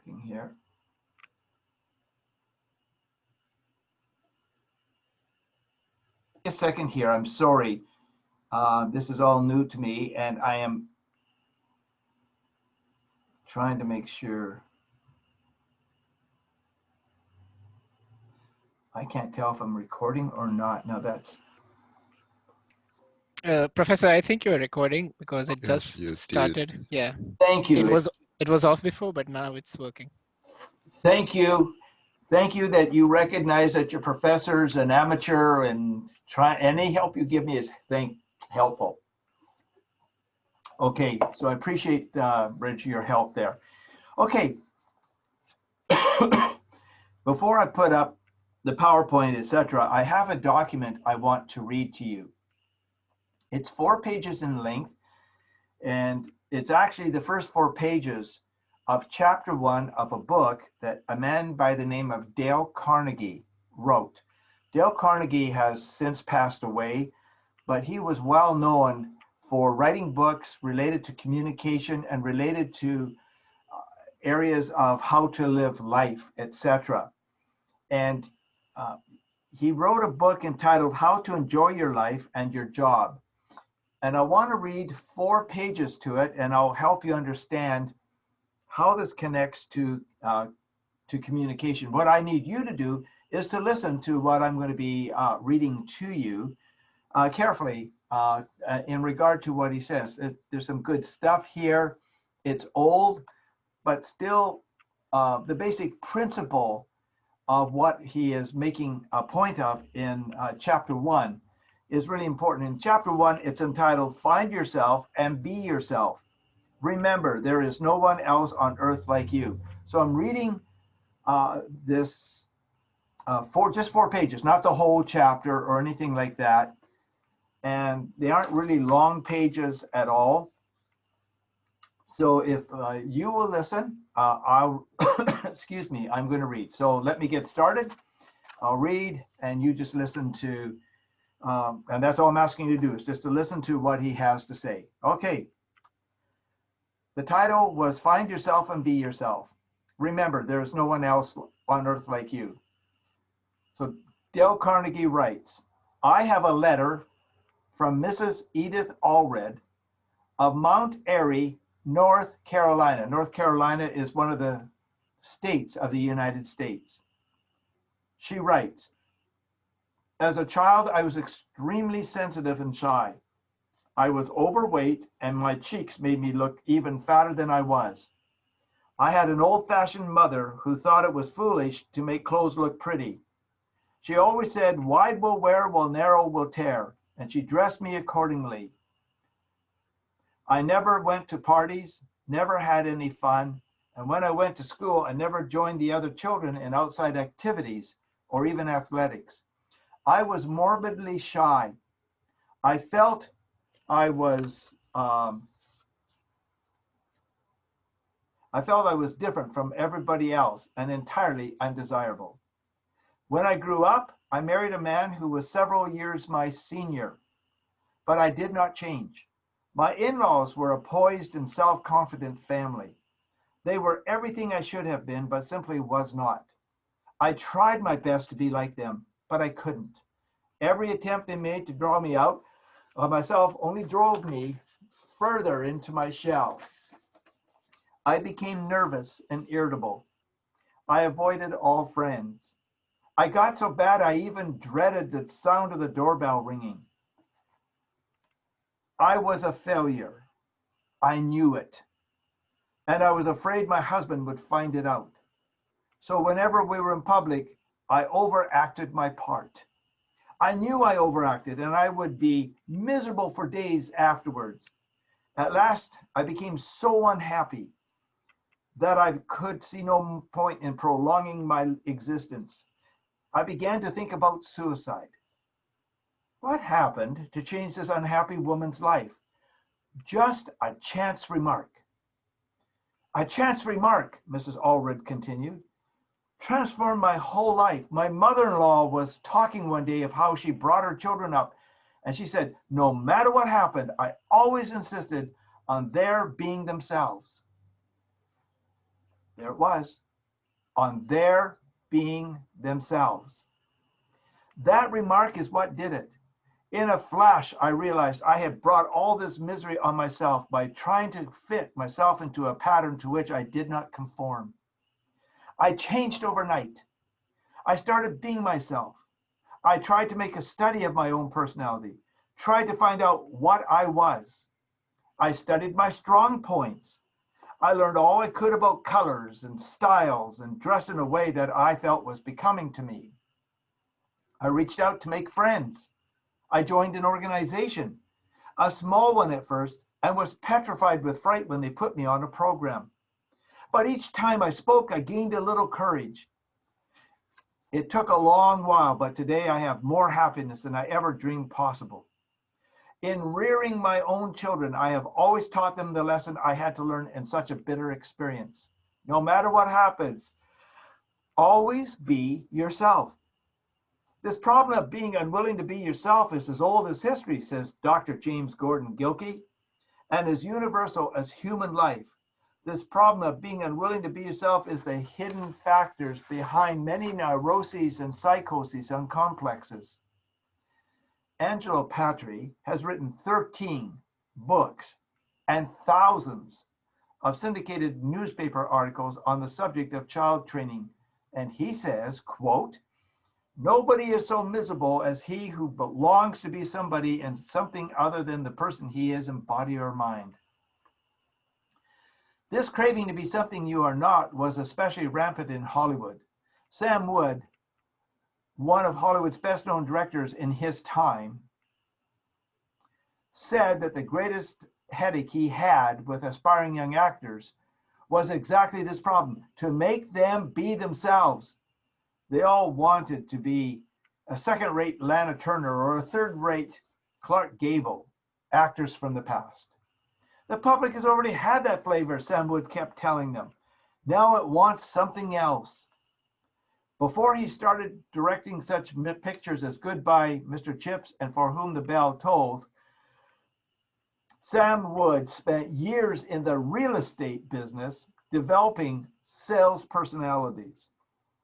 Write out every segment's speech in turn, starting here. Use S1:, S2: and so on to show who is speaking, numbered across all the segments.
S1: looking here. A second here. I'm sorry. This is all new to me, and I am trying to make sure. I can't tell if I'm recording or not. No, that's.
S2: Professor, I think you're recording because it
S3: Yes,
S2: just
S3: yes,
S2: started. Yeah,
S1: Thank you.
S2: it was off before, but now it's working.
S1: Thank you. Thank you that you recognize that your professor's an amateur and try any help you give me is helpful. Okay, so I appreciate Bridge your help there. Okay. Before I put up the PowerPoint, etc., I have a document I want to read to you. It's 4 pages in length, and it's actually the first 4 pages of chapter 1 of a book that a man by the name of Dale Carnegie wrote. Dale Carnegie has since passed away, but he was well known for writing books related to communication and related to areas of how to live life, etc. And he wrote a book entitled How to Enjoy Your Life and Your Job. And I want to read 4 pages to it, and I'll help you understand how this connects to communication. What I need you to do is to listen to what I'm going to be reading to you carefully in regard to what he says. There's some good stuff here. It's old, but still the basic principle of what he is making a point of in chapter 1 is really important. In chapter 1, it's entitled, Find Yourself and Be Yourself. Remember, there is no one else on earth like you. So I'm reading this just 4 pages, not the whole chapter or anything like that. And they aren't really long pages at all. So if you will listen, I'll, excuse me, I'm going to read. So let me get started. I'll read and you just listen to, and that's all I'm asking you to do is just to listen to what he has to say. Okay. The title was Find Yourself and Be Yourself. Remember, there is no one else on earth like you. So Dale Carnegie writes, I have a letter from Mrs. Edith Allred of Mount Airy, North Carolina. North Carolina is one of the states of the United States. She writes, as a child, I was extremely sensitive and shy. I was overweight and my cheeks made me look even fatter than I was. I had an old-fashioned mother who thought it was foolish to make clothes look pretty. She always said, wide will wear while narrow will tear, and she dressed me accordingly. I never went to parties, never had any fun, and when I went to school, I never joined the other children in outside activities or even athletics. I was morbidly shy. I felt I was different from everybody else and entirely undesirable. When I grew up, I married a man who was several years my senior, but I did not change. My in-laws were a poised and self-confident family. They were everything I should have been, but simply was not. I tried my best to be like them, but I couldn't. Every attempt they made to draw me out of myself only drove me further into my shell. I became nervous and irritable. I avoided all friends. I got so bad I even dreaded the sound of the doorbell ringing. I was a failure. I knew it. And I was afraid my husband would find it out. So whenever we were in public, I overacted my part. I knew I overacted and I would be miserable for days afterwards. At last, I became so unhappy that I could see no point in prolonging my existence. I began to think about suicide. What happened to change this unhappy woman's life? Just a chance remark. A chance remark, Mrs. Allred continued, transformed my whole life. My mother-in-law was talking one day of how she brought her children up, and she said, no matter what happened, I always insisted on their being themselves. There it was, on their being themselves. That remark is what did it. In a flash, I realized I had brought all this misery on myself by trying to fit myself into a pattern to which I did not conform. I changed overnight. I started being myself. I tried to make a study of my own personality, tried to find out what I was. I studied my strong points. I learned all I could about colors and styles and dressed in a way that I felt was becoming to me. I reached out to make friends. I joined an organization, a small one at first, and was petrified with fright when they put me on a program. But each time I spoke, I gained a little courage. It took a long while, but today I have more happiness than I ever dreamed possible. In rearing my own children, I have always taught them the lesson I had to learn in such a bitter experience. No matter what happens, always be yourself. This problem of being unwilling to be yourself is as old as history, says Dr. James Gordon Gilkey, and as universal as human life. This problem of being unwilling to be yourself is the hidden factors behind many neuroses and psychoses and complexes. Angelo Patri has written 13 books and thousands of syndicated newspaper articles on the subject of child training. And he says, quote, "Nobody is so miserable as he who belongs to be somebody and something other than the person he is in body or mind." This craving to be something you are not was especially rampant in Hollywood. Sam Wood, one of Hollywood's best known directors in his time, said that the greatest headache he had with aspiring young actors was exactly this problem, to make them be themselves. They all wanted to be a second-rate Lana Turner or a third-rate Clark Gable, actors from the past. The public has already had that flavor, Sam Wood kept telling them. Now it wants something else. Before he started directing such pictures as Goodbye, Mr. Chips, and For Whom the Bell Tolls, Sam Wood spent years in the real estate business developing sales personalities.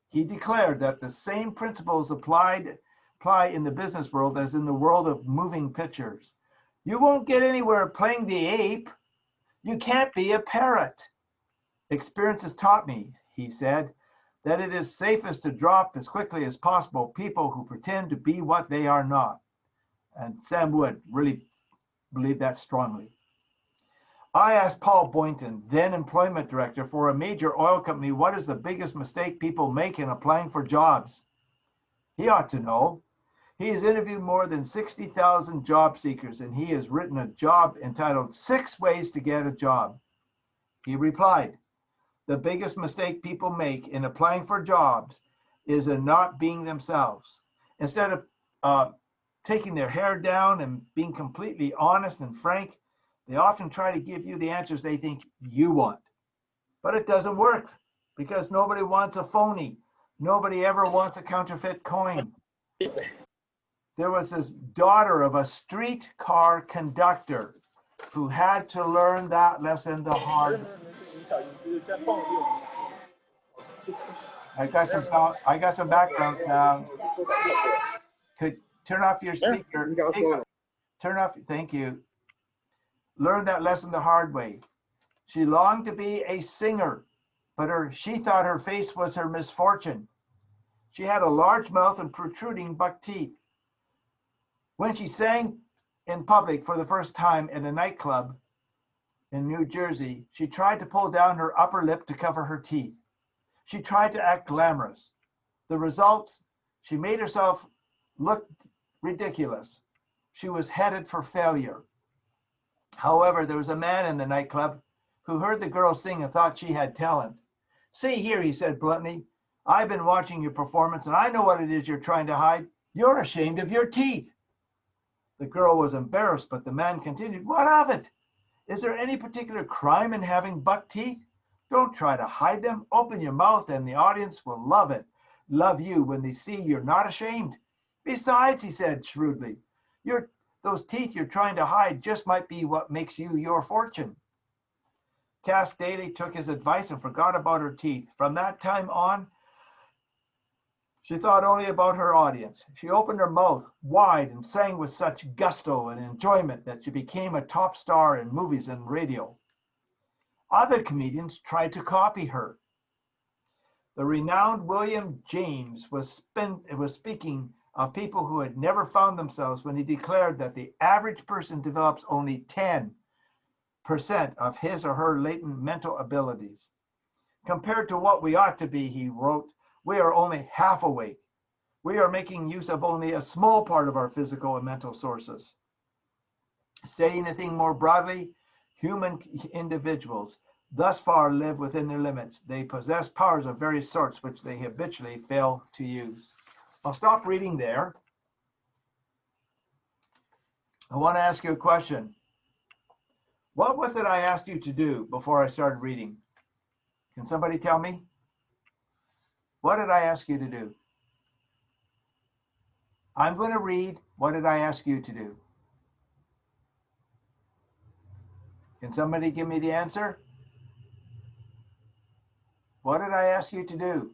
S1: He declared that the same principles apply in the business world as in the world of moving pictures. You won't get anywhere playing the ape. You can't be a parrot. Experience has taught me, he said, that it is safest to drop as quickly as possible people who pretend to be what they are not. And Sam Wood really believed that strongly. I asked Paul Boynton, then employment director for a major oil company, what is the biggest mistake people make in applying for jobs? He ought to know. He has interviewed more than 60,000 job seekers, and he has written a job entitled 6 Ways to Get a Job. He replied, the biggest mistake people make in applying for jobs is in not being themselves. Instead of taking their hair down and being completely honest and frank, they often try to give you the answers they think you want. But it doesn't work because nobody wants a phony. Nobody ever wants a counterfeit coin. There was this daughter of a streetcar conductor who had to learn that lesson the hard way. I got some background sound. Could turn off your speaker. Turn off, thank you. Learn that lesson the hard way. She longed to be a singer, but she thought her face was her misfortune. She had a large mouth and protruding buck teeth. When she sang in public for the first time in a nightclub in New Jersey, she tried to pull down her upper lip to cover her teeth. She tried to act glamorous. The results, she made herself look ridiculous. She was headed for failure. However, there was a man in the nightclub who heard the girl sing and thought she had talent. See here, he said bluntly, I've been watching your performance and I know what it is you're trying to hide. You're ashamed of your teeth. The girl was embarrassed, but the man continued, what of it? Is there any particular crime in having buck teeth? Don't try to hide them. Open your mouth and the audience will love it. Love you when they see you're not ashamed. Besides, he said shrewdly, those teeth you're trying to hide just might be what makes you your fortune. Cass daily took his advice and forgot about her teeth. From that time on, she thought only about her audience. She opened her mouth wide and sang with such gusto and enjoyment that she became a top star in movies and radio. Other comedians tried to copy her. The renowned William James was speaking of people who had never found themselves when he declared that the average person develops only 10% of his or her latent mental abilities. Compared to what we ought to be, he wrote, we are only half awake. We are making use of only a small part of our physical and mental sources. Stating the thing more broadly, human individuals thus far live within their limits. They possess powers of various sorts which they habitually fail to use. I'll stop reading there. I want to ask you a question. What was it I asked you to do before I started reading? Can somebody tell me? What did I ask you to do? I'm going to read. What did I ask you to do? Can somebody give me the answer? What did I ask you to do?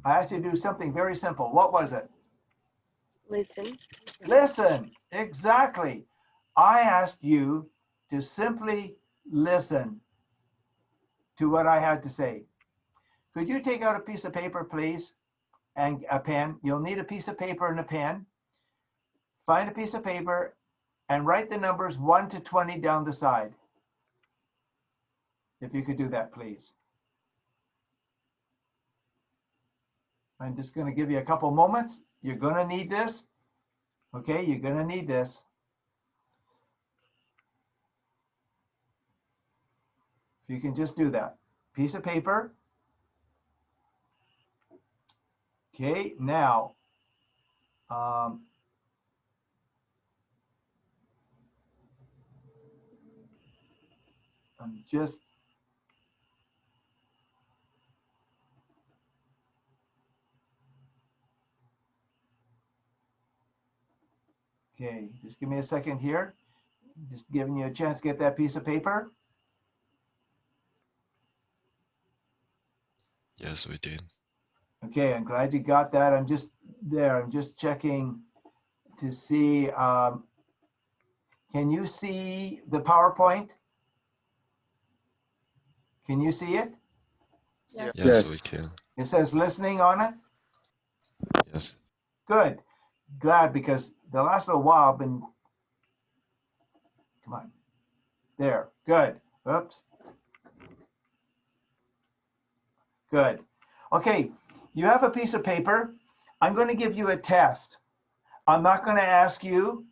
S1: I asked you to do something very simple. What was it?
S3: Listen.
S1: Listen. Exactly. I asked you to simply listen to what I had to say. Could you take out a piece of paper, please, and a pen? You'll need a piece of paper and a pen. Find a piece of paper and write the numbers 1 to 20 down the side. If you could do that, please. I'm just going to give you a couple moments. You're going to need this. Okay, you're going to need this. If you can just do that. Piece of paper. Okay, now, I'm just, okay, just give me a second here. Just giving you a chance to get that piece of paper.
S4: Yes, we did.
S1: Okay, I'm glad you got that. I'm just there. I'm just checking to see. Can you see the PowerPoint? Can you see it?
S3: Yes.
S4: Yes, we can.
S1: It says listening on it.
S4: Yes.
S1: Good. Glad, because the last little while I've been, come on. There. Good. Oops. Good. Okay. You have a piece of paper. I'm going to give you a test. I'm not going to ask you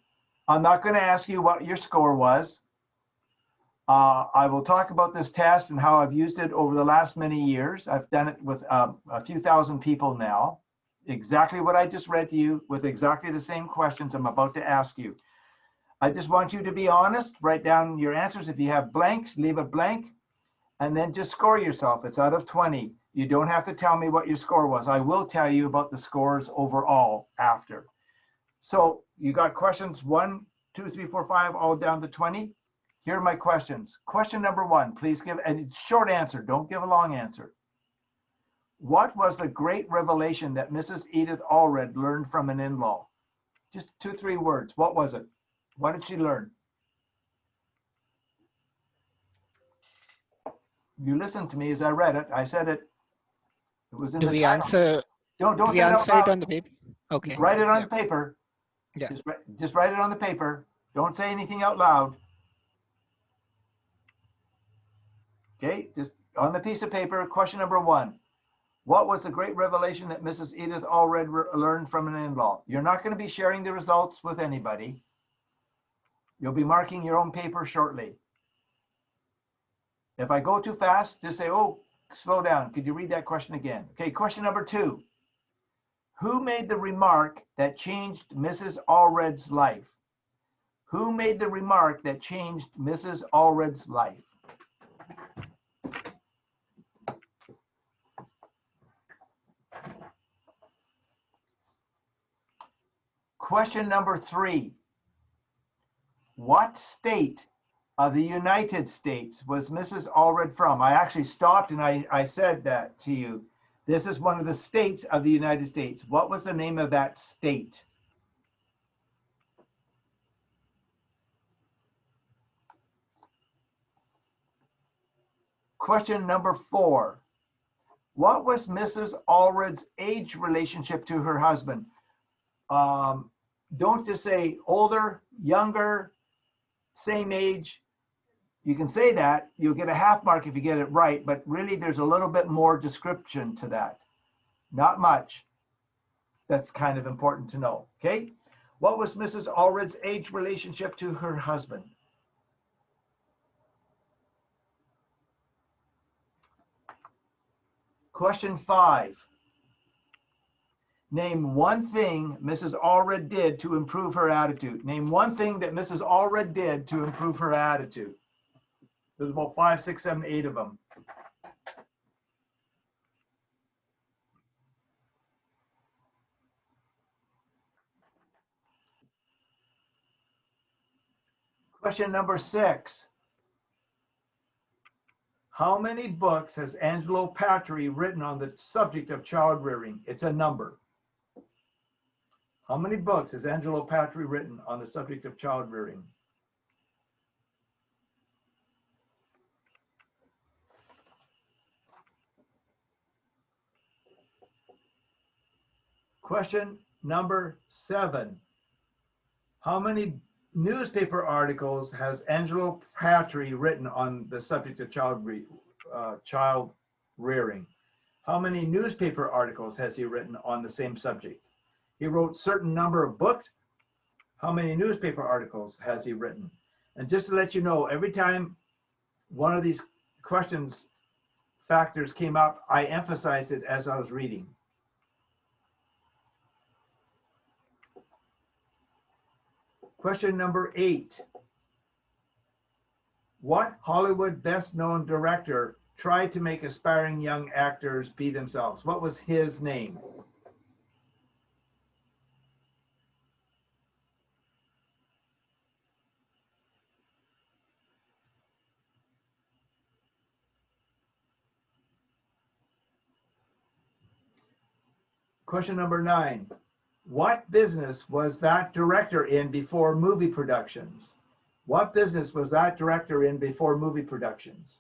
S1: what your score was. I will talk about this test and how I've used it over the last many years. I've done it with a few thousand people now. Exactly what I just read to you with exactly the same questions I'm about to ask you. I just want you to be honest. Write down your answers. If you have blanks, leave a blank, and then just score yourself. It's out of 20. You don't have to tell me what your score was. I will tell you about the scores overall after. So you got questions 1, 2, 3, 4, 5, all down to 20. Here are my questions. Question number 1, please give a short answer. Don't give a long answer. What was the great revelation that Mrs. Edith Allred learned from an in-law? Just 2, 3 words. What was it? What did she learn? You listened to me as I read it. I said it. It was in
S2: Do
S1: the
S2: we
S1: title.
S2: answer?
S1: Don't
S2: Do we
S1: say it out
S2: answer it
S1: loud.
S2: on the paper? Okay.
S1: Write it on
S2: Yeah.
S1: paper.
S2: Yeah.
S1: Just write it on the paper. Don't say anything out loud. Okay, just on the piece of paper. Question number 1. What was the great revelation that Mrs. Edith Allred learned from an in-law? You're not going to be sharing the results with anybody. You'll be marking your own paper shortly. If I go too fast, just say, oh, slow down. Could you read that question again? Okay, question number 2. Who made the remark that changed Mrs. Allred's life? Who made the remark that changed Mrs. Allred's life? Question number 3. What state of the United States was Mrs. Allred from? I actually stopped and I said that to you. This is one of the states of the United States. What was the name of that state? Question number 4. What was Mrs. Allred's age relationship to her husband? Don't just say older, younger, same age. You can say that. You'll get a half mark if you get it right, but really there's a little bit more description to that. Not much. That's kind of important to know, okay? What was Mrs. Allred's age relationship to her husband? Question 5. Name one thing Mrs. Allred did to improve her attitude. Name one thing that Mrs. Allred did to improve her attitude. There's about 5, 6, 7, 8 of them. Question number 6. How many books has Angelo Patry written on the subject of child rearing? It's a number. How many books has Angelo Patry written on the subject of child rearing? Question number 7. How many newspaper articles has Angelo Patry written on the subject of child rearing? How many newspaper articles has he written on the same subject? He wrote a certain number of books. How many newspaper articles has he written? And just to let you know, every time one of these questions factors came up, I emphasized it as I was reading. Question number 8. What Hollywood best-known director tried to make aspiring young actors be themselves? What was his name? Question number 9. What business was that director in before movie productions? What business was that director in before movie productions?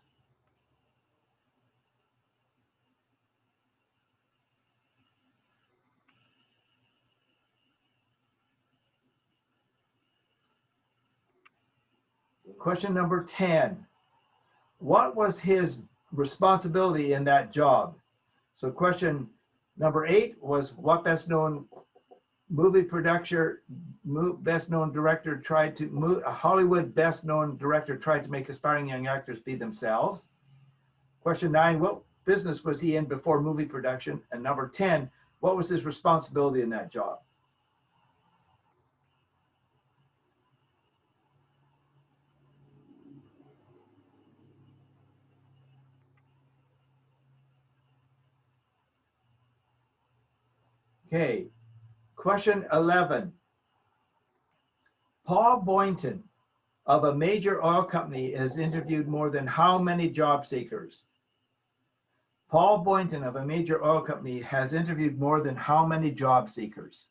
S1: Question number 10. What was his responsibility in that job? So question number 8 was what best-known movie producer, best-known director tried to, a Hollywood best-known director tried to make aspiring young actors be themselves. Question 9, what business was he in before movie production? And number 10, what was his responsibility in that job? Okay, question 11. Paul Boynton of a major oil company has interviewed more than how many job seekers? Paul Boynton of a major oil company has interviewed more than how many job seekers?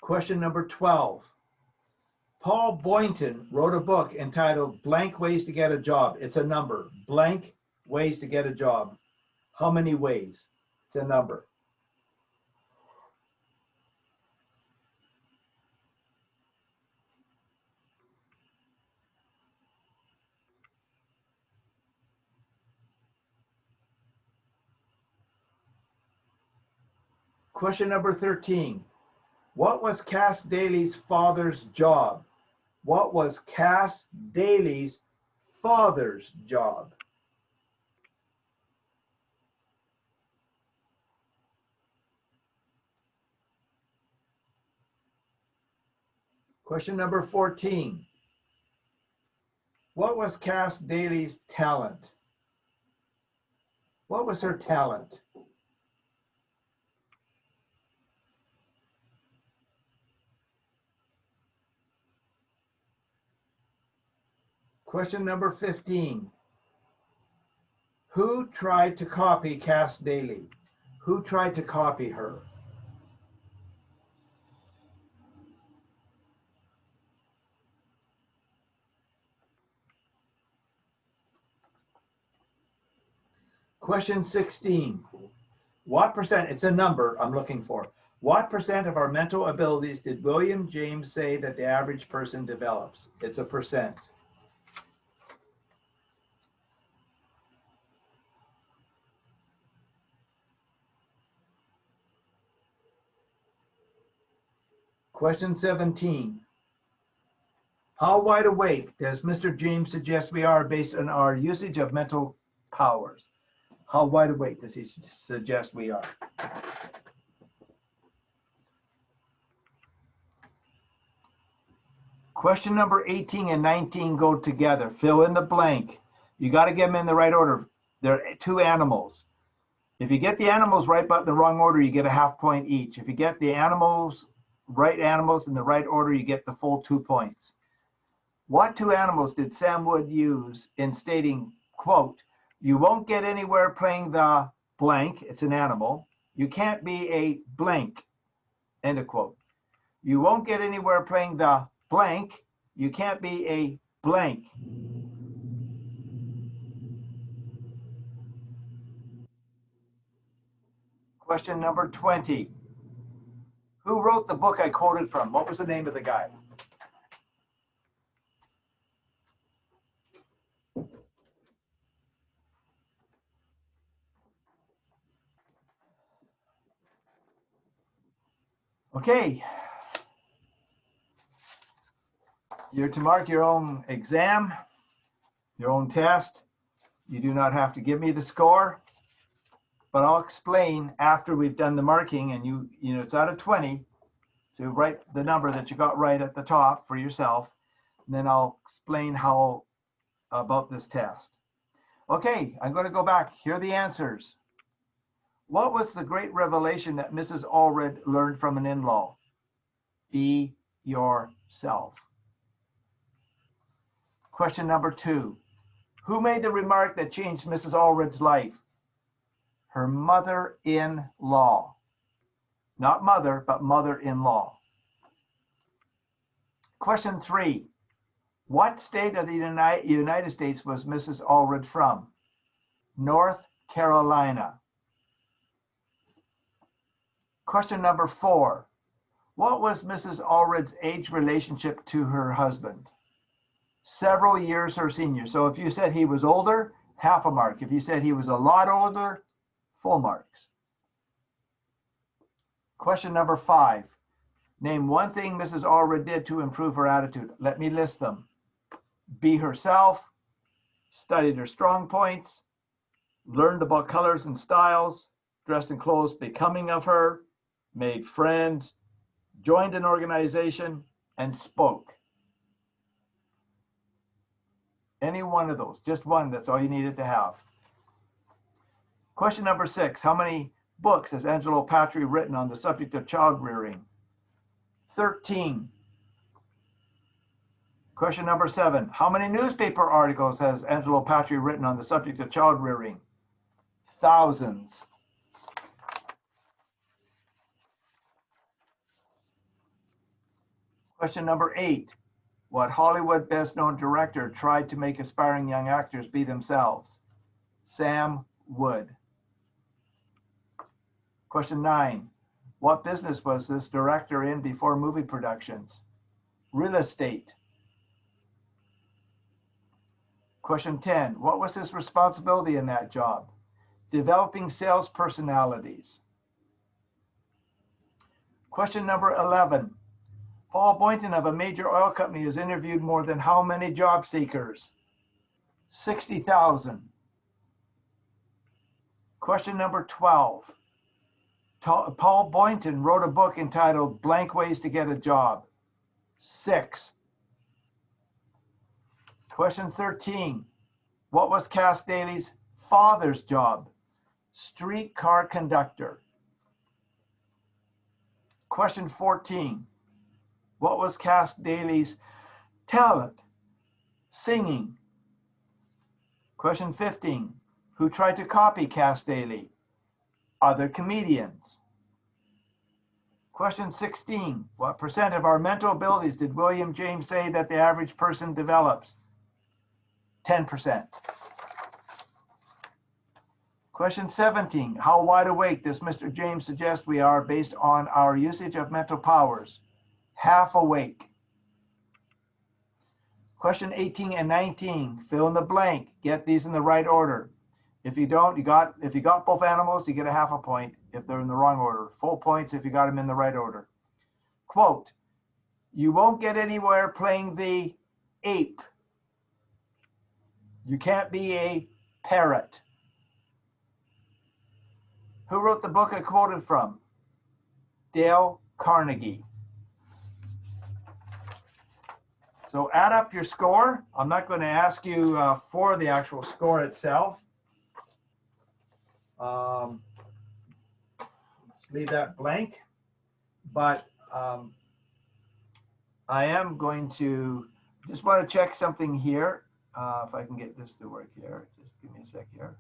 S1: Question number 12. Paul Boynton wrote a book entitled Blank Ways to Get a Job. It's a number. Blank Ways to Get a Job. How many ways? It's a number. Question number 13. What was Cass Daly's father's job? What was Cass Daly's father's job? Question number 14. What was Cass Daly's talent? What was her talent? Question number 15. Who tried to copy Cass Daly? Who tried to copy her? Question 16. What percent, it's a number I'm looking for. What percent of our mental abilities did William James say that the average person develops? It's a percent. Question 17. How wide awake does Mr. James suggest we are based on our usage of mental powers? How wide awake does he suggest we are? Question number 18 and 19 go together. Fill in the blank. You got to get them in the right order. They're two animals. If you get the animals right but in the wrong order, you get a half point each. If you get the right animals in the right order, you get the full 2 points. What two animals did Sam Wood use in stating, quote, you won't get anywhere playing the blank, it's an animal. You can't be a blank, end of quote. You won't get anywhere playing the blank, you can't be a blank. Question number 20. Who wrote the book I quoted from? What was the name of the guy? Okay. You're to mark your own exam, your own test. You do not have to give me the score, but I'll explain after we've done the marking, and you know it's out of 20. So write the number that you got right at the top for yourself, and then I'll explain how about this test. Okay, I'm going to go back. Here are the answers. What was the great revelation that Mrs. Allred learned from an in-law? Be yourself. Question number 2. Who made the remark that changed Mrs. Allred's life? Her mother-in-law. Not mother, but mother-in-law. Question 3. What state of the United States was Mrs. Allred from? North Carolina. Question number 4. What was Mrs. Allred's age relationship to her husband? Several years her senior. So if you said he was older, half a mark. If you said he was a lot older, full marks. Question number 5. Name one thing Mrs. Allred did to improve her attitude. Let me list them. Be herself, studied her strong points, learned about colors and styles, dressed in clothes becoming of her, made friends, joined an organization, and spoke. Any one of those, just one, that's all you needed to have. Question number 6, how many books has Angelo Patry written on the subject of child rearing? 13. Question number 7, how many newspaper articles has Angelo Patry written on the subject of child rearing? Thousands. Question number 8, what Hollywood best known director tried to make aspiring young actors be themselves? Sam Wood. Question 9, what business was this director in before movie productions? Real estate. Question 10, what was his responsibility in that job? Developing sales personalities. Question number 11, Paul Boynton of a major oil company has interviewed more than how many job seekers? 60,000. Question number 12, Paul Boynton wrote a book entitled Blank Ways to Get a Job. 6. Question 13. What was Cass Daly's father's job? Streetcar conductor. Question 14. What was Cass Daly's talent? Singing, Question 15. Who tried to copy Cass Daly? Other comedians. Question 16. What percent of our mental abilities did William James say that the average person develops? 10%. Question 17. How wide awake does Mr. James suggest we are based on our usage of mental powers? Half awake. Question 18 and 19. Fill in the blank. Get these in the right order. If you don't, if you got both animals, you get a half a point if they're in the wrong order. Full points if you got them in the right order. Quote, you won't get anywhere playing the ape. You can't be a parrot. Who wrote the book I quoted from? Dale Carnegie. So add up your score. I'm not going to ask you for the actual score itself. Leave that blank. But I am going to just want to check something here. If I can get this to work here. Just give me a sec here.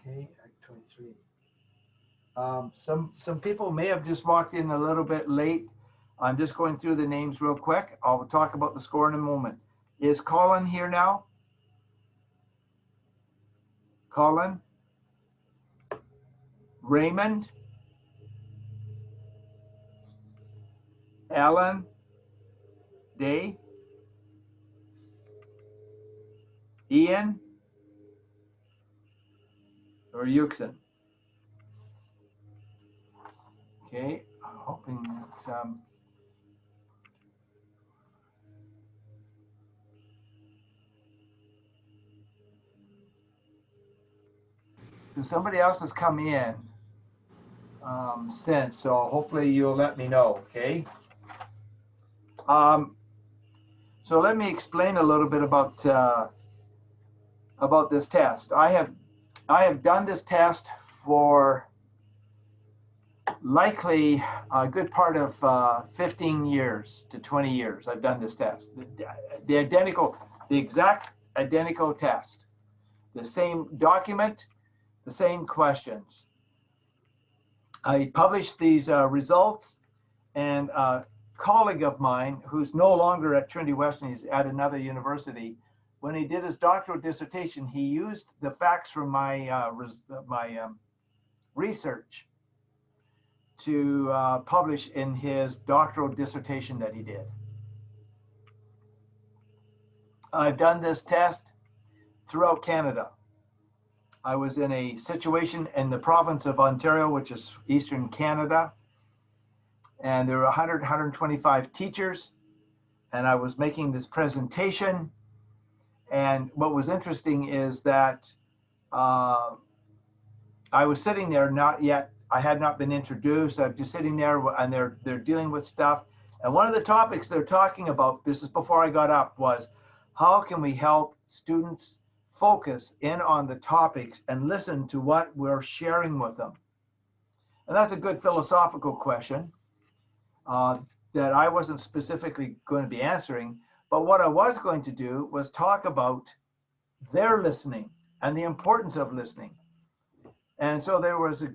S1: Okay, Act 23. Some people may have just walked in a little bit late. I'm just going through the names real quick. I'll talk about the score in a moment. Is Colin here now? Colin? Raymond? Alan? Day? Ian? Or Yuxin? Okay, I'm hoping that so somebody else has come in since, so hopefully you'll let me know, okay? So let me explain a little bit about this test. I have done this test for likely a good part of 15 years to 20 years. I've done this test. The exact identical test. The same document, the same questions. I published these results, and a colleague of mine who's no longer at Trinity Western, he's at another university, when he did his doctoral dissertation, he used the facts from my research to publish in his doctoral dissertation that he did. I've done this test throughout Canada. I was in a situation in the province of Ontario, which is Eastern Canada, and there were 125 teachers, and I was making this presentation. And what was interesting is that I was sitting there, I had not been introduced. I'm just sitting there, and they're dealing with stuff. And one of the topics they're talking about, this is before I got up, was how can we help students focus in on the topics and listen to what we're sharing with them? And that's a good philosophical question that I wasn't specifically going to be answering. But what I was going to do was talk about their listening and the importance of listening. And so there was a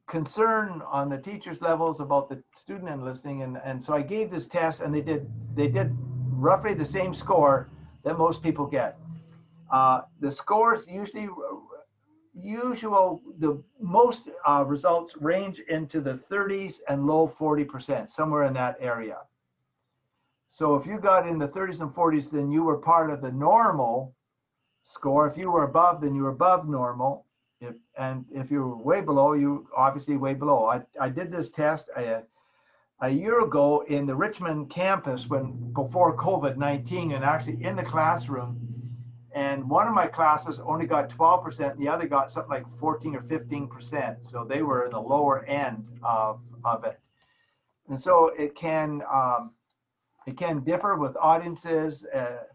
S1: concern on the teachers' levels about the student and listening. And so I gave this test, and they did roughly the same score that most people get. The scores the most results range into the 30s and low 40%, somewhere in that area. So if you got in the 30s and 40s, then you were part of the normal score. If you were above, then you were above normal. If you were way below, you obviously way below. I did this test a year ago in the Richmond campus before COVID-19, and actually in the classroom. And one of my classes only got 12%, and the other got something like 14 or 15%. So they were in the lower end of it. And so it can differ with audiences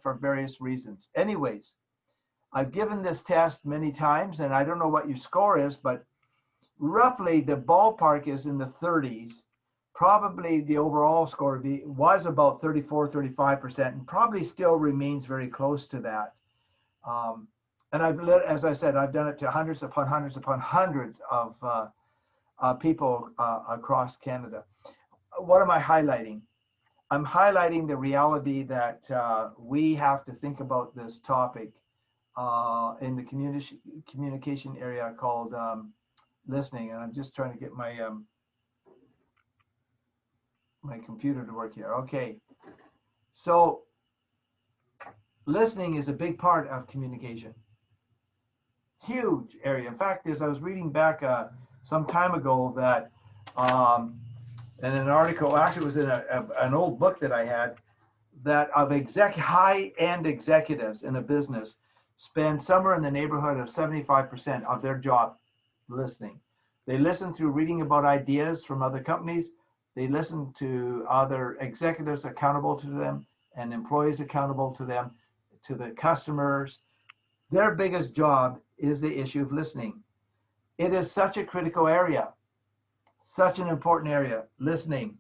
S1: for various reasons. Anyways, I've given this test many times, and I don't know what your score is, but roughly the ballpark is in the 30s. probably the overall score was about 34, 35%, and probably still remains very close to that. And as I said, I've done it to hundreds upon hundreds upon hundreds of people across Canada. What am I highlighting? I'm highlighting the reality that we have to think about this topic in the communication area called listening. And I'm just trying to get my my computer to work here. Okay, so listening is a big part of communication. Huge area. In fact, as I was reading back some time ago that in an article, actually it was in an old book that I had, that of high-end executives in a business spend somewhere in the neighborhood of 75% of their job listening. They listen through reading about ideas from other companies. They listen to other executives accountable to them and employees accountable to them, to the customers. Their biggest job is the issue of listening. It is such a critical area, such an important area, listening.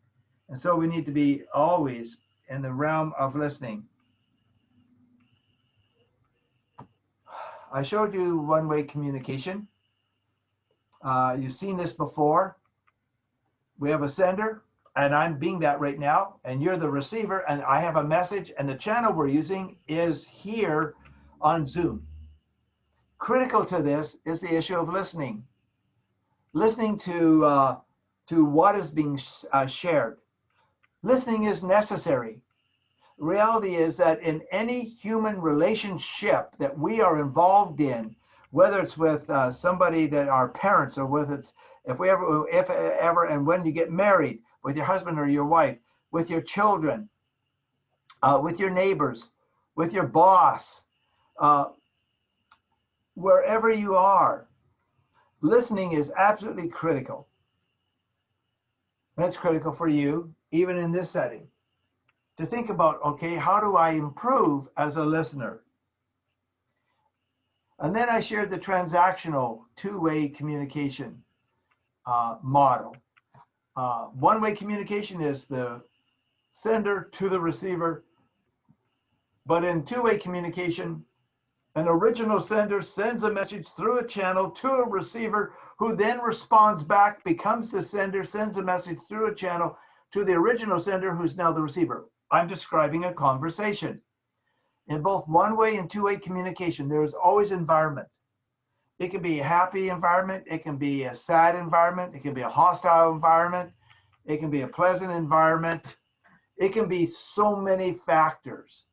S1: And so we need to be always in the realm of listening. I showed you one-way communication. You've seen this before. We have a sender, and I'm being that right now, and you're the receiver, and I have a message, and the channel we're using is here on Zoom. Critical to this is the issue of listening. Listening to what is being shared. Listening is necessary. The reality is that in any human relationship that we are involved in, whether it's with somebody that our parents, or whether it's if ever and when you get married, with your husband or your wife, with your children, with your neighbors, with your boss, wherever you are, listening is absolutely critical. That's critical for you, even in this setting, to think about, okay, how do I improve as a listener? And then I shared the transactional two-way communication model. One-way communication is the sender to the receiver, but in two-way communication, an original sender sends a message through a channel to a receiver, who then responds back, becomes the sender, sends a message through a channel to the original sender, who's now the receiver. I'm describing a conversation. In both one-way and two-way communication, there is always environment. It can be a happy environment. It can be a sad environment. It can be a hostile environment. It can be a pleasant environment. It can be so many factors.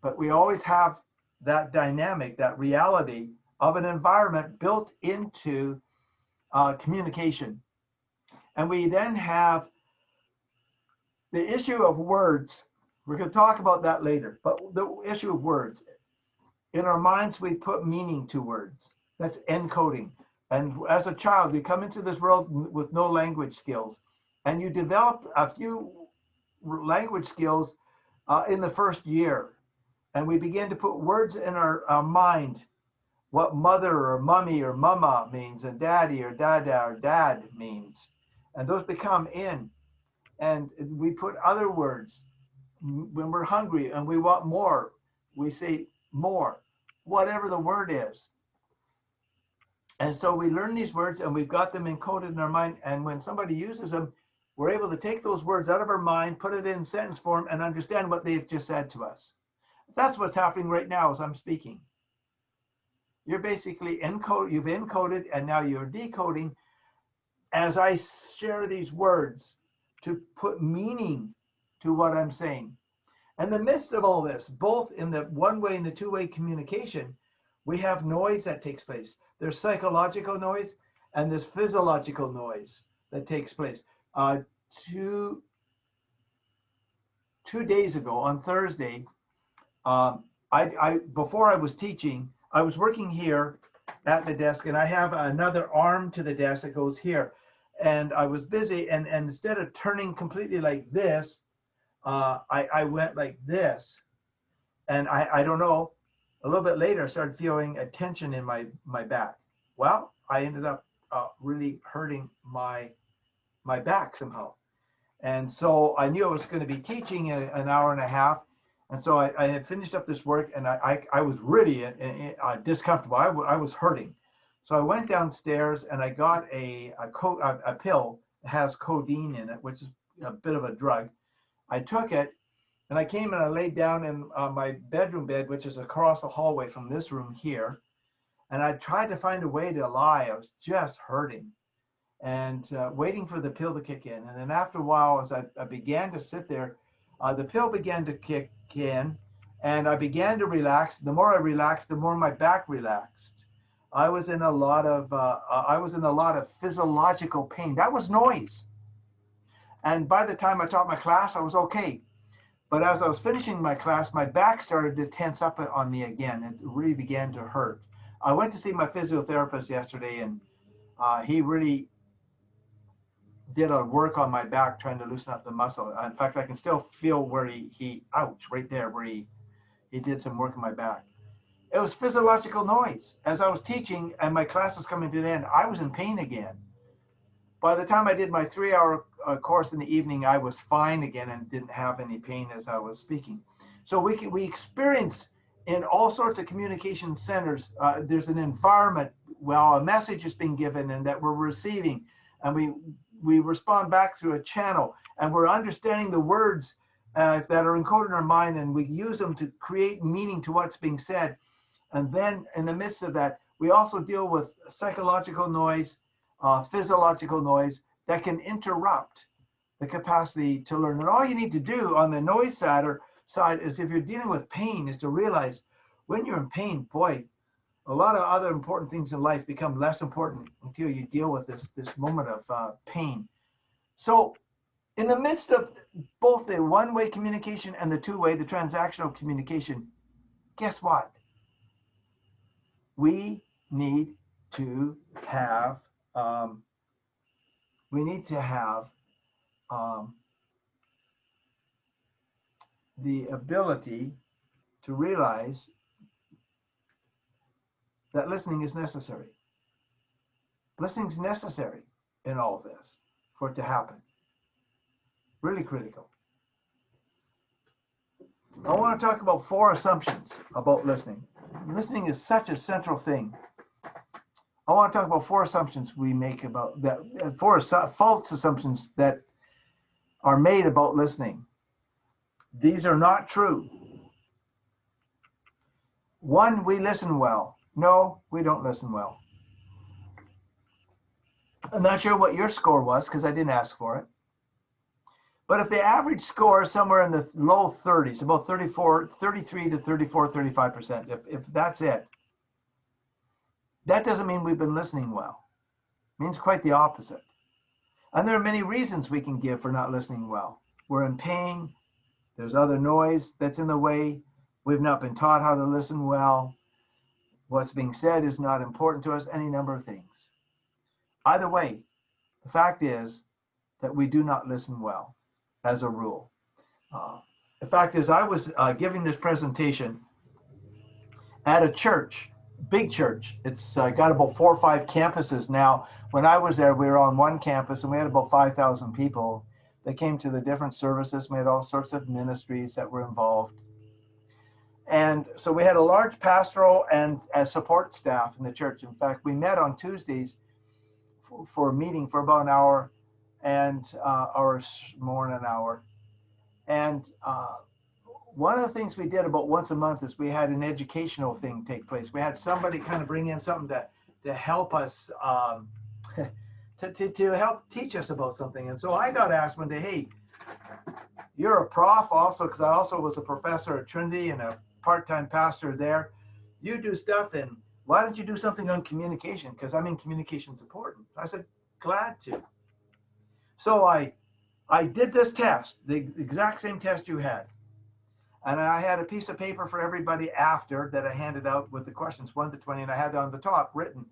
S1: But we always have that dynamic, that reality of an environment built into communication. And we then have the issue of words. We're going to talk about that later, but the issue of words. In our minds, we put meaning to words. That's encoding. And as a child, you come into this world with no language skills, and you develop a few language skills in the first year. And we begin to put words in our mind, what mother or mummy or mama means, and daddy or dada or dad means. And those become in. And we put other words. When we're hungry and we want more, we say more, whatever the word is. And so we learn these words, and we've got them encoded in our mind. And when somebody uses them, we're able to take those words out of our mind, put it in sentence form, and understand what they've just said to us. That's what's happening right now as I'm speaking. You're basically you've encoded, and now you're decoding as I share these words to put meaning to what I'm saying. In the midst of all this, both in the one-way and the two-way communication, we have noise that takes place. There's psychological noise and there's physiological noise that takes place. Two days ago on Thursday, before I was teaching, I was working here at the desk, and I have another arm to the desk that goes here. And I was busy, and instead of turning completely like this, I went like this. And I don't know, a little bit later, I started feeling a tension in my back. Well, I ended up really hurting my my back somehow. And so I knew I was going to be teaching an hour and a half. And so I had finished up this work, and I was really discomfortable. I was hurting. So I went downstairs and I got a pill that has codeine in it, which is a bit of a drug. I took it, and I came and I laid down in my bedroom bed, which is across the hallway from this room here. And I tried to find a way to lie. I was just hurting and waiting for the pill to kick in. And then after a while, as I began to sit there, the pill began to kick in, and I began to relax. The more I relaxed, the more my back relaxed. I was in a lot of physiological pain. That was noise. And by the time I taught my class, I was okay. But as I was finishing my class, my back started to tense up on me again. It really began to hurt. I went to see my physiotherapist yesterday, and he really did a work on my back trying to loosen up the muscle. In fact, I can still feel where he ouch, right there, where he did some work on my back. It was physiological noise. As I was teaching and my class was coming to an end, I was in pain again. By the time I did my 3-hour course in the evening, I was fine again and didn't have any pain as I was speaking. So we experience in all sorts of communication centers, there's an environment, well, a message is being given and that we're receiving, and we respond back through a channel, and we're understanding the words that are encoded in our mind, and we use them to create meaning to what's being said. And then in the midst of that, we also deal with psychological noise, physiological noise that can interrupt the capacity to learn. And all you need to do on the noise side is, if you're dealing with pain, is to realize when you're in pain, boy, a lot of other important things in life become less important until you deal with this moment of pain. So in the midst of both the one-way communication and the two-way, the transactional communication, guess what? We need to have the ability to realize that listening is necessary. Listening is necessary in all of this for it to happen. Really critical. I want to talk about 4 assumptions about listening. Listening is such a central thing. I want to talk about 4 assumptions we make about that, 4 false assumptions that are made about listening. These are not true. 1, we listen well. No, we don't listen well. I'm not sure what your score was because I didn't ask for it. But if the average score is somewhere in the low 30s, about 33 to 34, 35%, if that's it, that doesn't mean we've been listening well. It means quite the opposite. And there are many reasons we can give for not listening well. We're in pain. There's other noise that's in the way. We've not been taught how to listen well. What's being said is not important to us, any number of things. Either way, the fact is that we do not listen well as a rule. The fact is, I was giving this presentation at a church, big church. It's got about 4 or 5 campuses now. When I was there, we were on one campus and we had about 5,000 people that came to the different services. We had all sorts of ministries that were involved. And so we had a large pastoral and support staff in the church. In fact, we met on Tuesdays for a meeting for about an hour or more than an hour. And one of the things we did about once a month is we had an educational thing take place. We had somebody kind of bring in something to help us, to help teach us about something. And so I got asked one day, hey, you're a prof also, because I also was a professor at Trinity and a part-time pastor there. You do stuff, and why don't you do something on communication? Because I mean, communication's important. I said, glad to. So I did this test, the exact same test you had. And I had a piece of paper for everybody after that I handed out with the questions 1 to 20, and I had on the top written.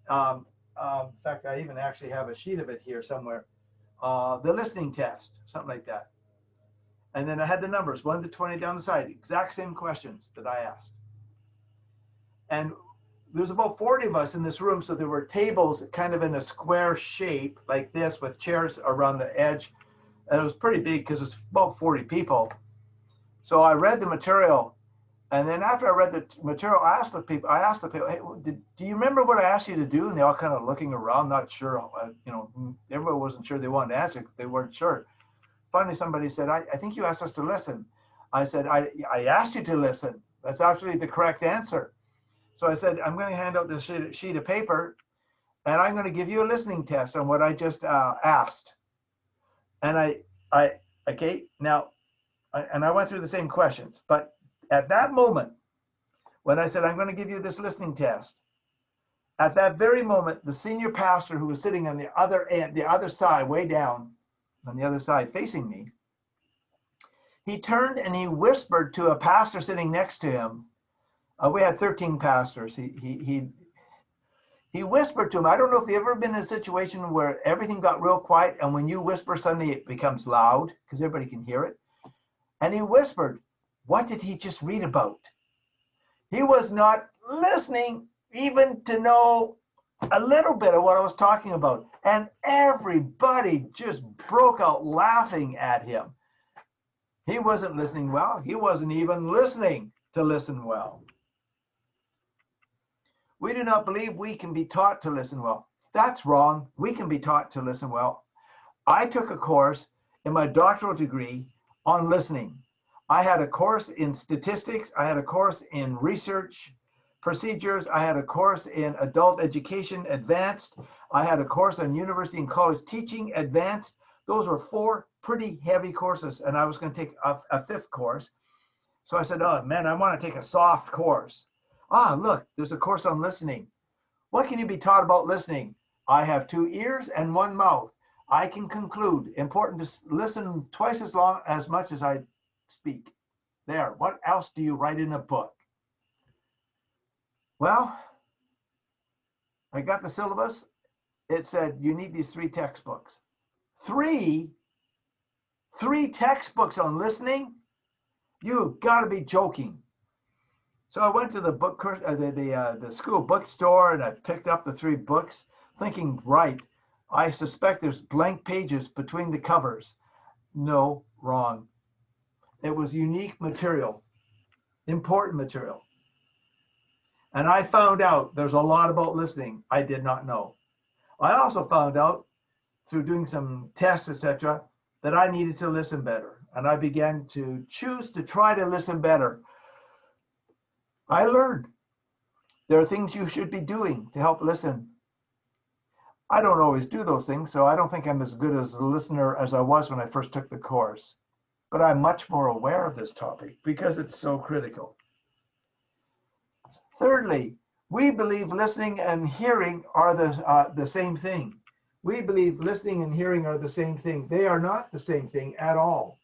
S1: In fact, I even actually have a sheet of it here somewhere. The listening test, something like that. And then I had the numbers 1 to 20 down the side, exact same questions that I asked. And there's about 40 of us in this room. So there were tables kind of in a square shape like this with chairs around the edge. And it was pretty big because it was about 40 people. So I read the material. And then after I read the material, I asked the people, hey, do you remember what I asked you to do? And they all kind of looking around, not sure, everybody wasn't sure they wanted to answer because they weren't sure. Finally, somebody said, I think you asked us to listen. I said, I asked you to listen. That's actually the correct answer. So I said, I'm going to hand out this sheet of paper and I'm going to give you a listening test on what I just asked. And I went through the same questions, but at that moment, when I said, I'm going to give you this listening test, at that very moment, the senior pastor who was sitting on the other end, the other side, way down on the other side facing me, he turned and he whispered to a pastor sitting next to him. We had 13 pastors. He whispered to him. I don't know if you've ever been in a situation where everything got real quiet and when you whisper, suddenly it becomes loud because everybody can hear it. And he whispered, what did he just read about? He was not listening even to know a little bit of what I was talking about. And everybody just broke out laughing at him. He wasn't listening well. He wasn't even listening to listen well. We do not believe we can be taught to listen well. That's wrong. We can be taught to listen well. I took a course in my doctoral degree on listening. I had a course in statistics. I had a course in research procedures. I had a course in adult education advanced. I had a course on university and college teaching advanced. Those were 4 pretty heavy courses, and I was going to take a 5th course. So I said, oh man, I want to take a soft course. Look, there's a course on listening. What can you be taught about listening? I have 2 ears and 1 mouth. I can conclude. Important to listen twice as much as I speak. There. What else do you write in a book? Well, I got the syllabus. It said you need these 3 textbooks. 3 textbooks on listening? You've got to be joking. So I went to the book the school bookstore and I picked up the 3 books, thinking, right, I suspect there's blank pages between the covers. No, wrong. It was unique material, important material. And I found out there's a lot about listening I did not know. I also found out through doing some tests, etc., that I needed to listen better. And I began to choose to try to listen better. I learned there are things you should be doing to help listen. I don't always do those things, so I don't think I'm as good as a listener as I was when I first took the course. But I'm much more aware of this topic because it's so critical. Thirdly, we believe listening and hearing are the same thing. We believe listening and hearing are the same thing. They are not the same thing at all.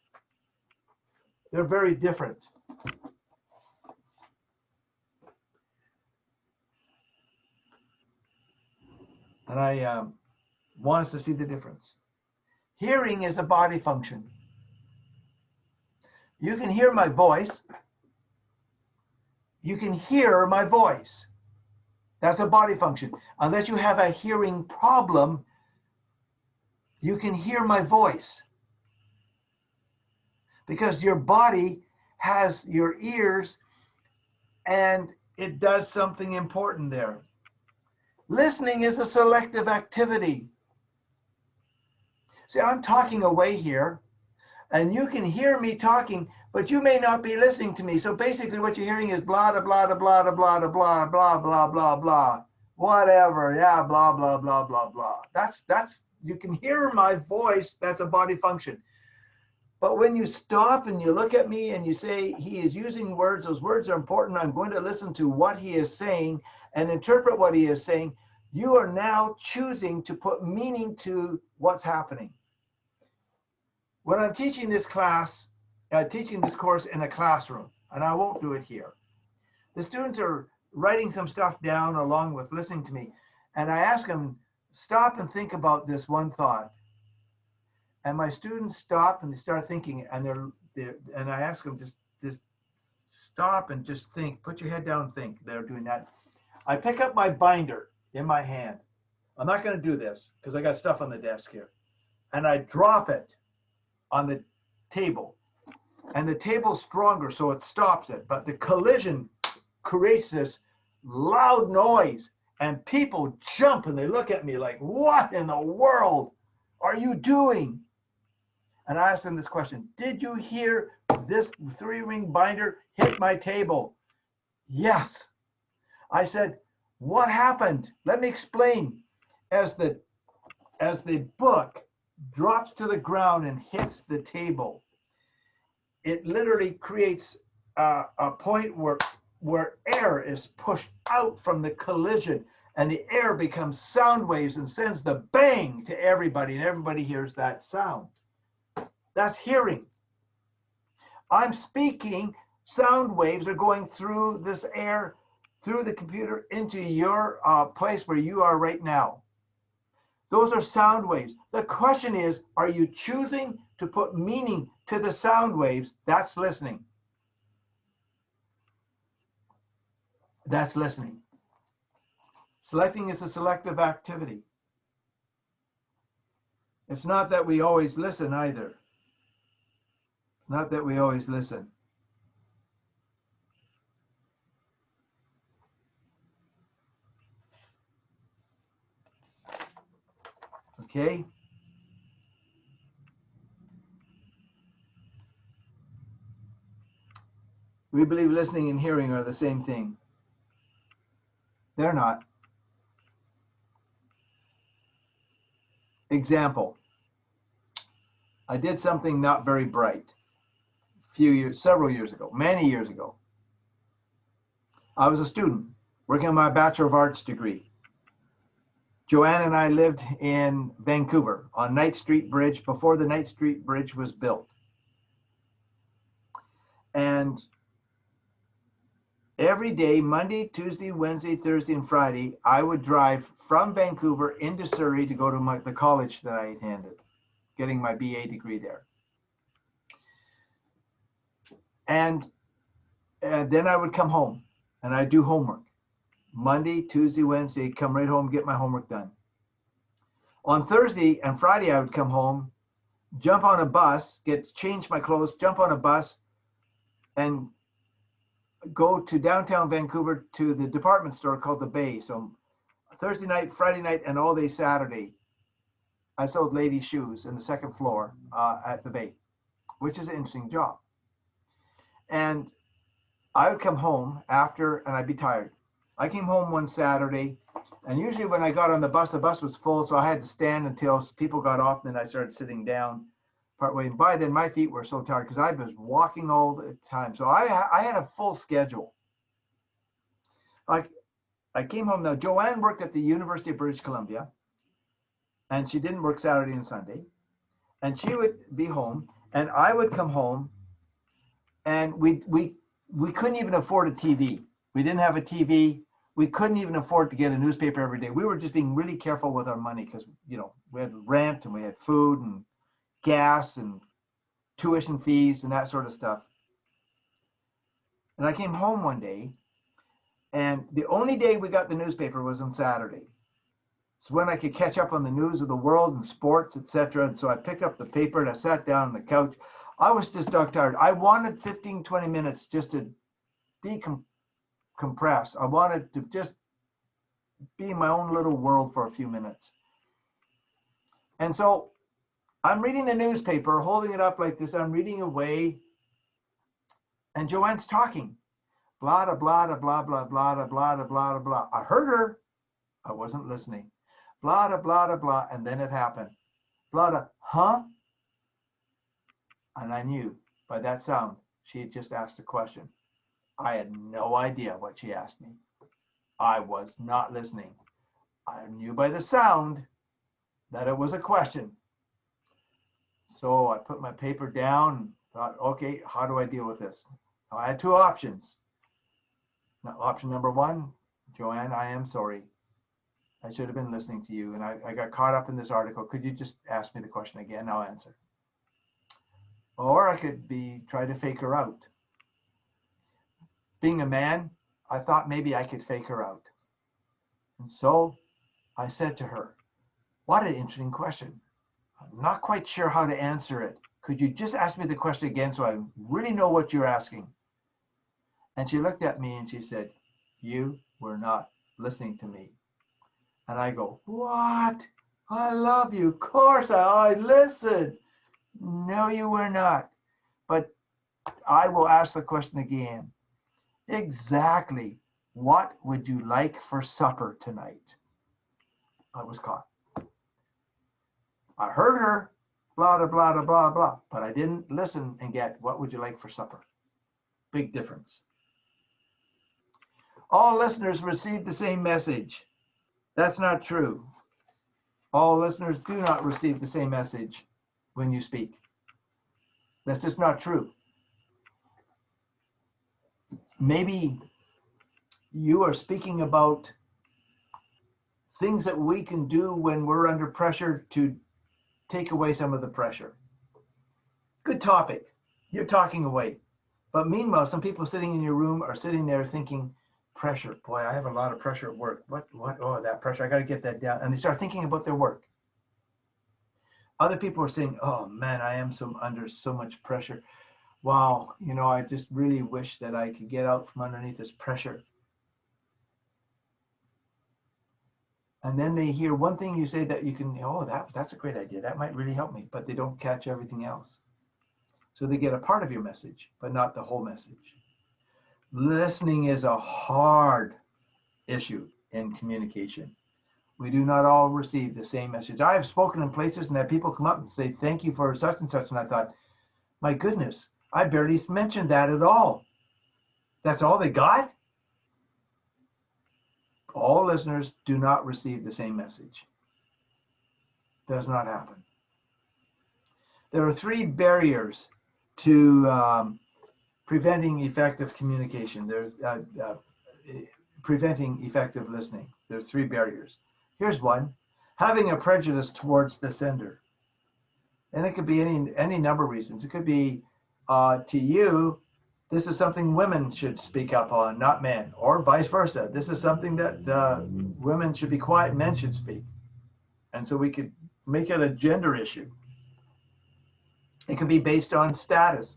S1: They're very different. And I want us to see the difference. Hearing is a body function. You can hear my voice. You can hear my voice. That's a body function. Unless you have a hearing problem, you can hear my voice. Because your body has your ears and it does something important there. Listening is a selective activity. See, I'm talking away here, and you can hear me talking, but you may not be listening to me. So basically what you're hearing is blah, blah, blah, blah, blah, blah, blah, blah, blah, blah, blah, whatever. Yeah, blah, blah, blah, blah, blah. That's, you can hear my voice. That's a body function. But when you stop and you look at me and you say, he is using words, those words are important. I'm going to listen to what he is saying and interpret what he is saying. You are now choosing to put meaning to what's happening. When I'm teaching this class, teaching this course in a classroom, and I won't do it here, the students are writing some stuff down along with listening to me. And I ask them, stop and think about this one thought. And my students stop and they start thinking, and and I ask them, just stop and just think, put your head down and think. They're doing that. I pick up my binder in my hand. I'm not going to do this because I got stuff on the desk here. And I drop it on the table. And the table's stronger, so it stops it. But the collision creates this loud noise. And people jump and they look at me like, what in the world are you doing? And I asked them this question: did you hear this 3-ring binder hit my table? Yes. I said, what happened? Let me explain. As the book drops to the ground and hits the table, it literally creates a point where air is pushed out from the collision, and the air becomes sound waves and sends the bang to everybody, and everybody hears that sound. That's hearing. I'm speaking, sound waves are going through this air, through the computer, into your place where you are right now. Those are sound waves. The question is, are you choosing to put meaning to the sound waves? That's listening. That's listening. Selecting is a selective activity. It's not that we always listen either. Not that we always listen. Okay? We believe listening and hearing are the same thing. They're not. Example. I did something not very bright several years ago, many years ago. I was a student working on my Bachelor of Arts degree. Joanne and I lived in Vancouver on Knight Street Bridge before the Knight Street Bridge was built. And every day, Monday, Tuesday, Wednesday, Thursday, and Friday, I would drive from Vancouver into Surrey to go to the college that I attended, getting my BA degree there. And then I would come home and I'd do homework. Monday, Tuesday, Wednesday, come right home, get my homework done. On Thursday and Friday, I would come home, jump on a bus, change my clothes, jump on a bus, and go to downtown Vancouver to the department store called the Bay. So Thursday night, Friday night, and all day Saturday, I sold ladies' shoes in the second floor at the Bay, which is an interesting job. And I would come home after, and I'd be tired. I came home one Saturday, and usually when I got on the bus was full, so I had to stand until people got off, and then I started sitting down partway. And by then, my feet were so tired because I was walking all the time. So I had a full schedule. Like, I came home. Now, Joanne worked at the University of British Columbia, and she didn't work Saturday and Sunday. And she would be home, and I would come home, and we couldn't even afford a TV. We didn't have a TV. We couldn't even afford to get a newspaper every day. We were just being really careful with our money because, we had rent and we had food and gas and tuition fees and that sort of stuff. And I came home one day, and the only day we got the newspaper was on Saturday. It's when I could catch up on the news of the world and sports, etc. And so I picked up the paper and I sat down on the couch. I was just dog tired. I wanted 15, 20 minutes just to decompress. I wanted to just be in my own little world for a few minutes. And so I'm reading the newspaper, holding it up like this. I'm reading away, and Joanne's talking. Blah, blah, blah, blah, blah, blah, blah, blah, blah, blah. I heard her. I wasn't listening. Blah, blah, blah, blah, and then it happened. Blah, blah, huh? And I knew by that sound, she had just asked a question. I had no idea what she asked me. I was not listening. I knew by the sound that it was a question. So I put my paper down and thought, okay, how do I deal with this? I had two options. Now, option number one, Joanne, I am sorry. I should have been listening to you, and I got caught up in this article. Could you just ask me the question again? I'll answer. Or I could try to fake her out. Being a man, I thought maybe I could fake her out. And so I said to her, what an interesting question. I'm not quite sure how to answer it. Could you just ask me the question again so I really know what you're asking? And she looked at me and she said, you were not listening to me. And I go, what? I love you. Of course I listened. No, you were not. But I will ask the question again. Exactly what would you like for supper tonight? I was caught. I heard her, blah, blah, blah, blah, blah, but I didn't listen and get what would you like for supper? Big difference. All listeners receive the same message. That's not true. All listeners do not receive the same message when you speak. That's just not true. Maybe you are speaking about things that we can do when we're under pressure to take away some of the pressure. Good topic. You're talking away. But meanwhile, some people sitting in your room are sitting there thinking, pressure. Boy, I have a lot of pressure at work. What? Oh, that pressure. I got to get that down. And they start thinking about their work. Other people are saying, oh man, I am under so much pressure. Wow, I just really wish that I could get out from underneath this pressure. And then they hear one thing you say that you can, that's a great idea. That might really help me, but they don't catch everything else. So they get a part of your message, but not the whole message. Listening is a hard issue in communication. We do not all receive the same message. I have spoken in places and had people come up and say, thank you for such and such. And I thought, my goodness, I barely mentioned that at all. That's all they got? All listeners do not receive the same message. Does not happen. There are 3 barriers to preventing effective communication. There's preventing effective listening. There are 3 barriers. Here's one: having a prejudice towards the sender. And it could be any number of reasons. It could be to you, this is something women should speak up on, not men, or vice versa. This is something that women should be quiet, men should speak. And so we could make it a gender issue. It could be based on status.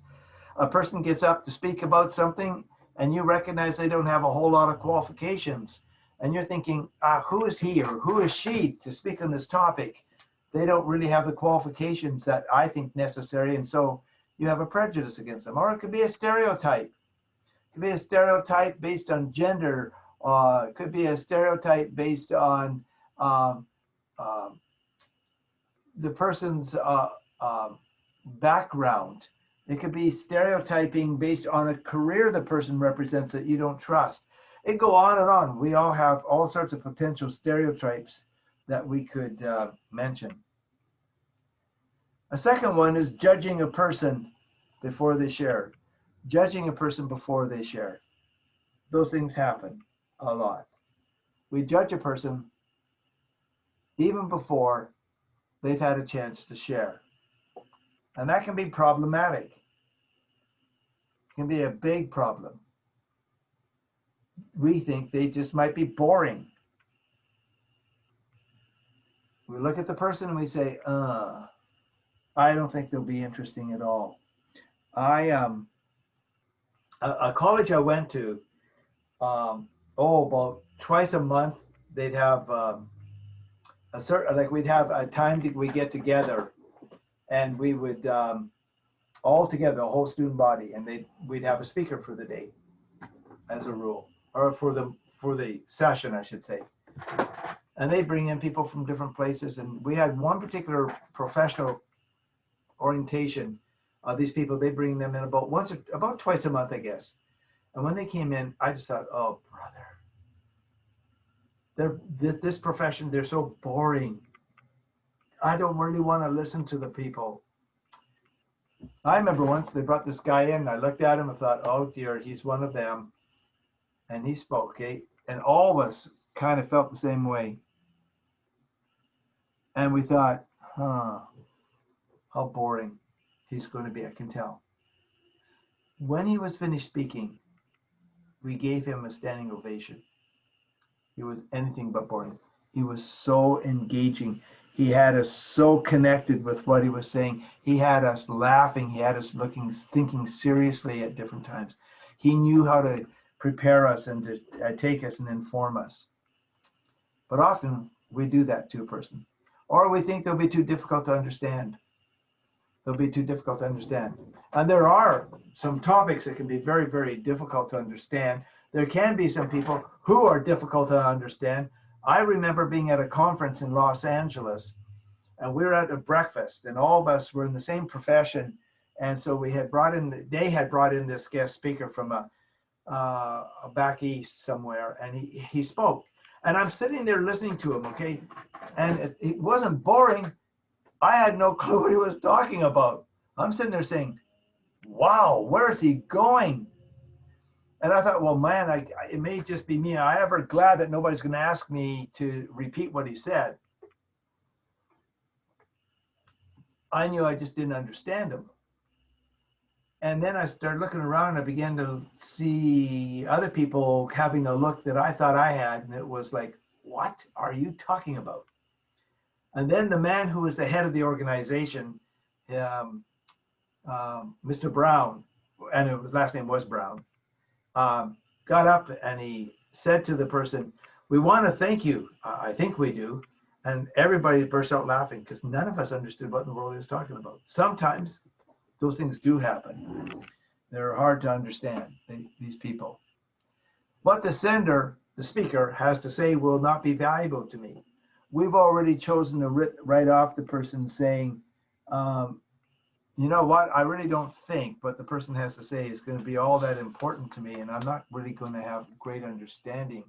S1: A person gets up to speak about something and you recognize they don't have a whole lot of qualifications. And you're thinking, who is he or who is she to speak on this topic? They don't really have the qualifications that I think necessary. And so you have a prejudice against them. Or it could be a stereotype. It could be a stereotype based on gender. It could be a stereotype based on the person's background. It could be stereotyping based on a career the person represents that you don't trust. It go on and on. We all have all sorts of potential stereotypes that we could mention. A second one is judging a person before they share. Judging a person before they share. Those things happen a lot. We judge a person even before they've had a chance to share. And that can be problematic. It can be a big problem. We think they just might be boring. We look at the person and we say, I don't think they'll be interesting at all. A college I went to, about twice a month, they'd have we'd have a time we get together, and we would all together, the whole student body, and we'd have a speaker for the day, as a rule, or for the session, I should say. And they bring in people from different places, and we had one particular professional orientation. These people, they bring them in about twice a month, I guess. And when they came in, I just thought, oh, brother, this profession, they're so boring. I don't really want to listen to the people. I remember once they brought this guy in, and I looked at him and thought, oh dear, he's one of them. And he spoke, okay? And all of us kind of felt the same way. And we thought, how boring he's going to be, I can tell. When he was finished speaking, we gave him a standing ovation. He was anything but boring. He was so engaging. He had us so connected with what he was saying. He had us laughing. He had us looking, thinking seriously at different times. He knew how to prepare us and to take us and inform us. But often we do that to a person. Or we think they'll be too difficult to understand. They'll be too difficult to understand. And there are some topics that can be very, very difficult to understand. There can be some people who are difficult to understand. I remember being at a conference in Los Angeles, and we were at a breakfast, and all of us were in the same profession. And so they had brought in this guest speaker from a back east somewhere, and he spoke. And I'm sitting there listening to him, okay? And it wasn't boring. I had no clue what he was talking about. I'm sitting there saying, wow, where is he going? And I thought, well, man, it may just be me. I'm ever glad that nobody's going to ask me to repeat what he said. I knew I just didn't understand him. And then I started looking around and I began to see other people having a look that I thought I had. And it was like, what are you talking about? And then the man who was the head of the organization, Mr. Brown, and his last name was Brown, got up and he said to the person, we want to thank you. I think we do. And everybody burst out laughing because none of us understood what in the world he was talking about. Sometimes those things do happen. They're hard to understand, these people. What the sender, the speaker, has to say will not be valuable to me. We've already chosen to write off the person saying, you know what, I really don't think what the person has to say is going to be all that important to me, and I'm not really going to have great understanding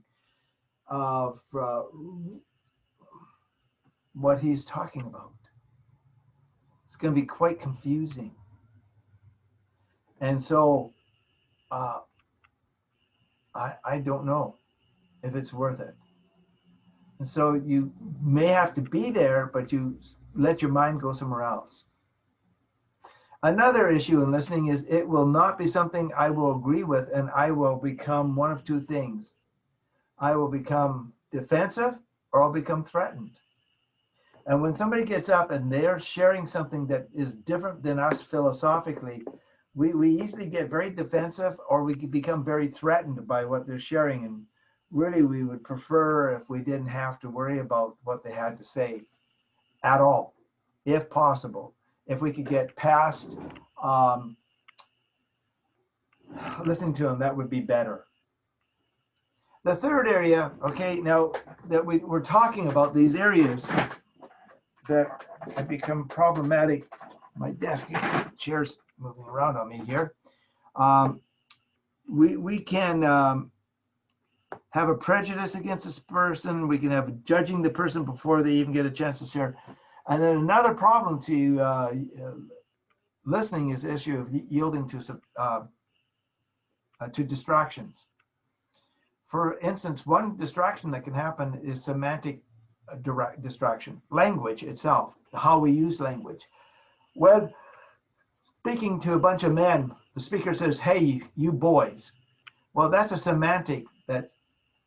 S1: of what he's talking about. It's going to be quite confusing. And so I don't know if it's worth it. And so you may have to be there, but you let your mind go somewhere else. Another issue in listening is it will not be something I will agree with, and I will become one of two things. I will become defensive or I'll become threatened. And when somebody gets up and they're sharing something that is different than us philosophically, we easily get very defensive or we could become very threatened by what they're sharing. And really, we would prefer if we didn't have to worry about what they had to say at all, if possible. If we could get past listening to them, that would be better. The third area, okay, now that we're talking about these areas that have become problematic. My desk, chair's moving around on me here. We can have a prejudice against this person. We can have judging the person before they even get a chance to share. And then another problem to listening is the issue of yielding to distractions. For instance, one distraction that can happen is semantic distraction. Language itself, how we use language. When speaking to a bunch of men, the speaker says, hey, you boys. Well, that's a semantic that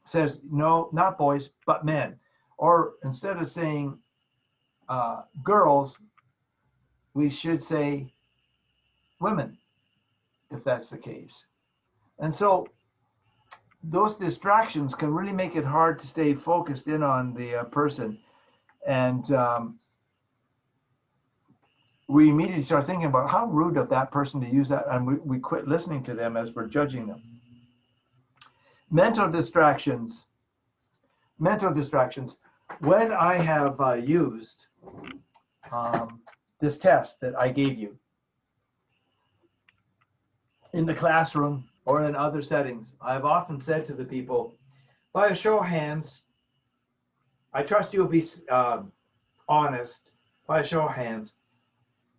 S1: says, no, not boys, but men. Or instead of saying girls, we should say women, if that's the case. And so those distractions can really make it hard to stay focused in on the person. And we immediately start thinking about how rude of that person to use that, and we quit listening to them as we're judging them. Mental distractions. When I have used this test that I gave you in the classroom or in other settings, I've often said to the people, by a show of hands, I trust you'll be honest, by a show of hands,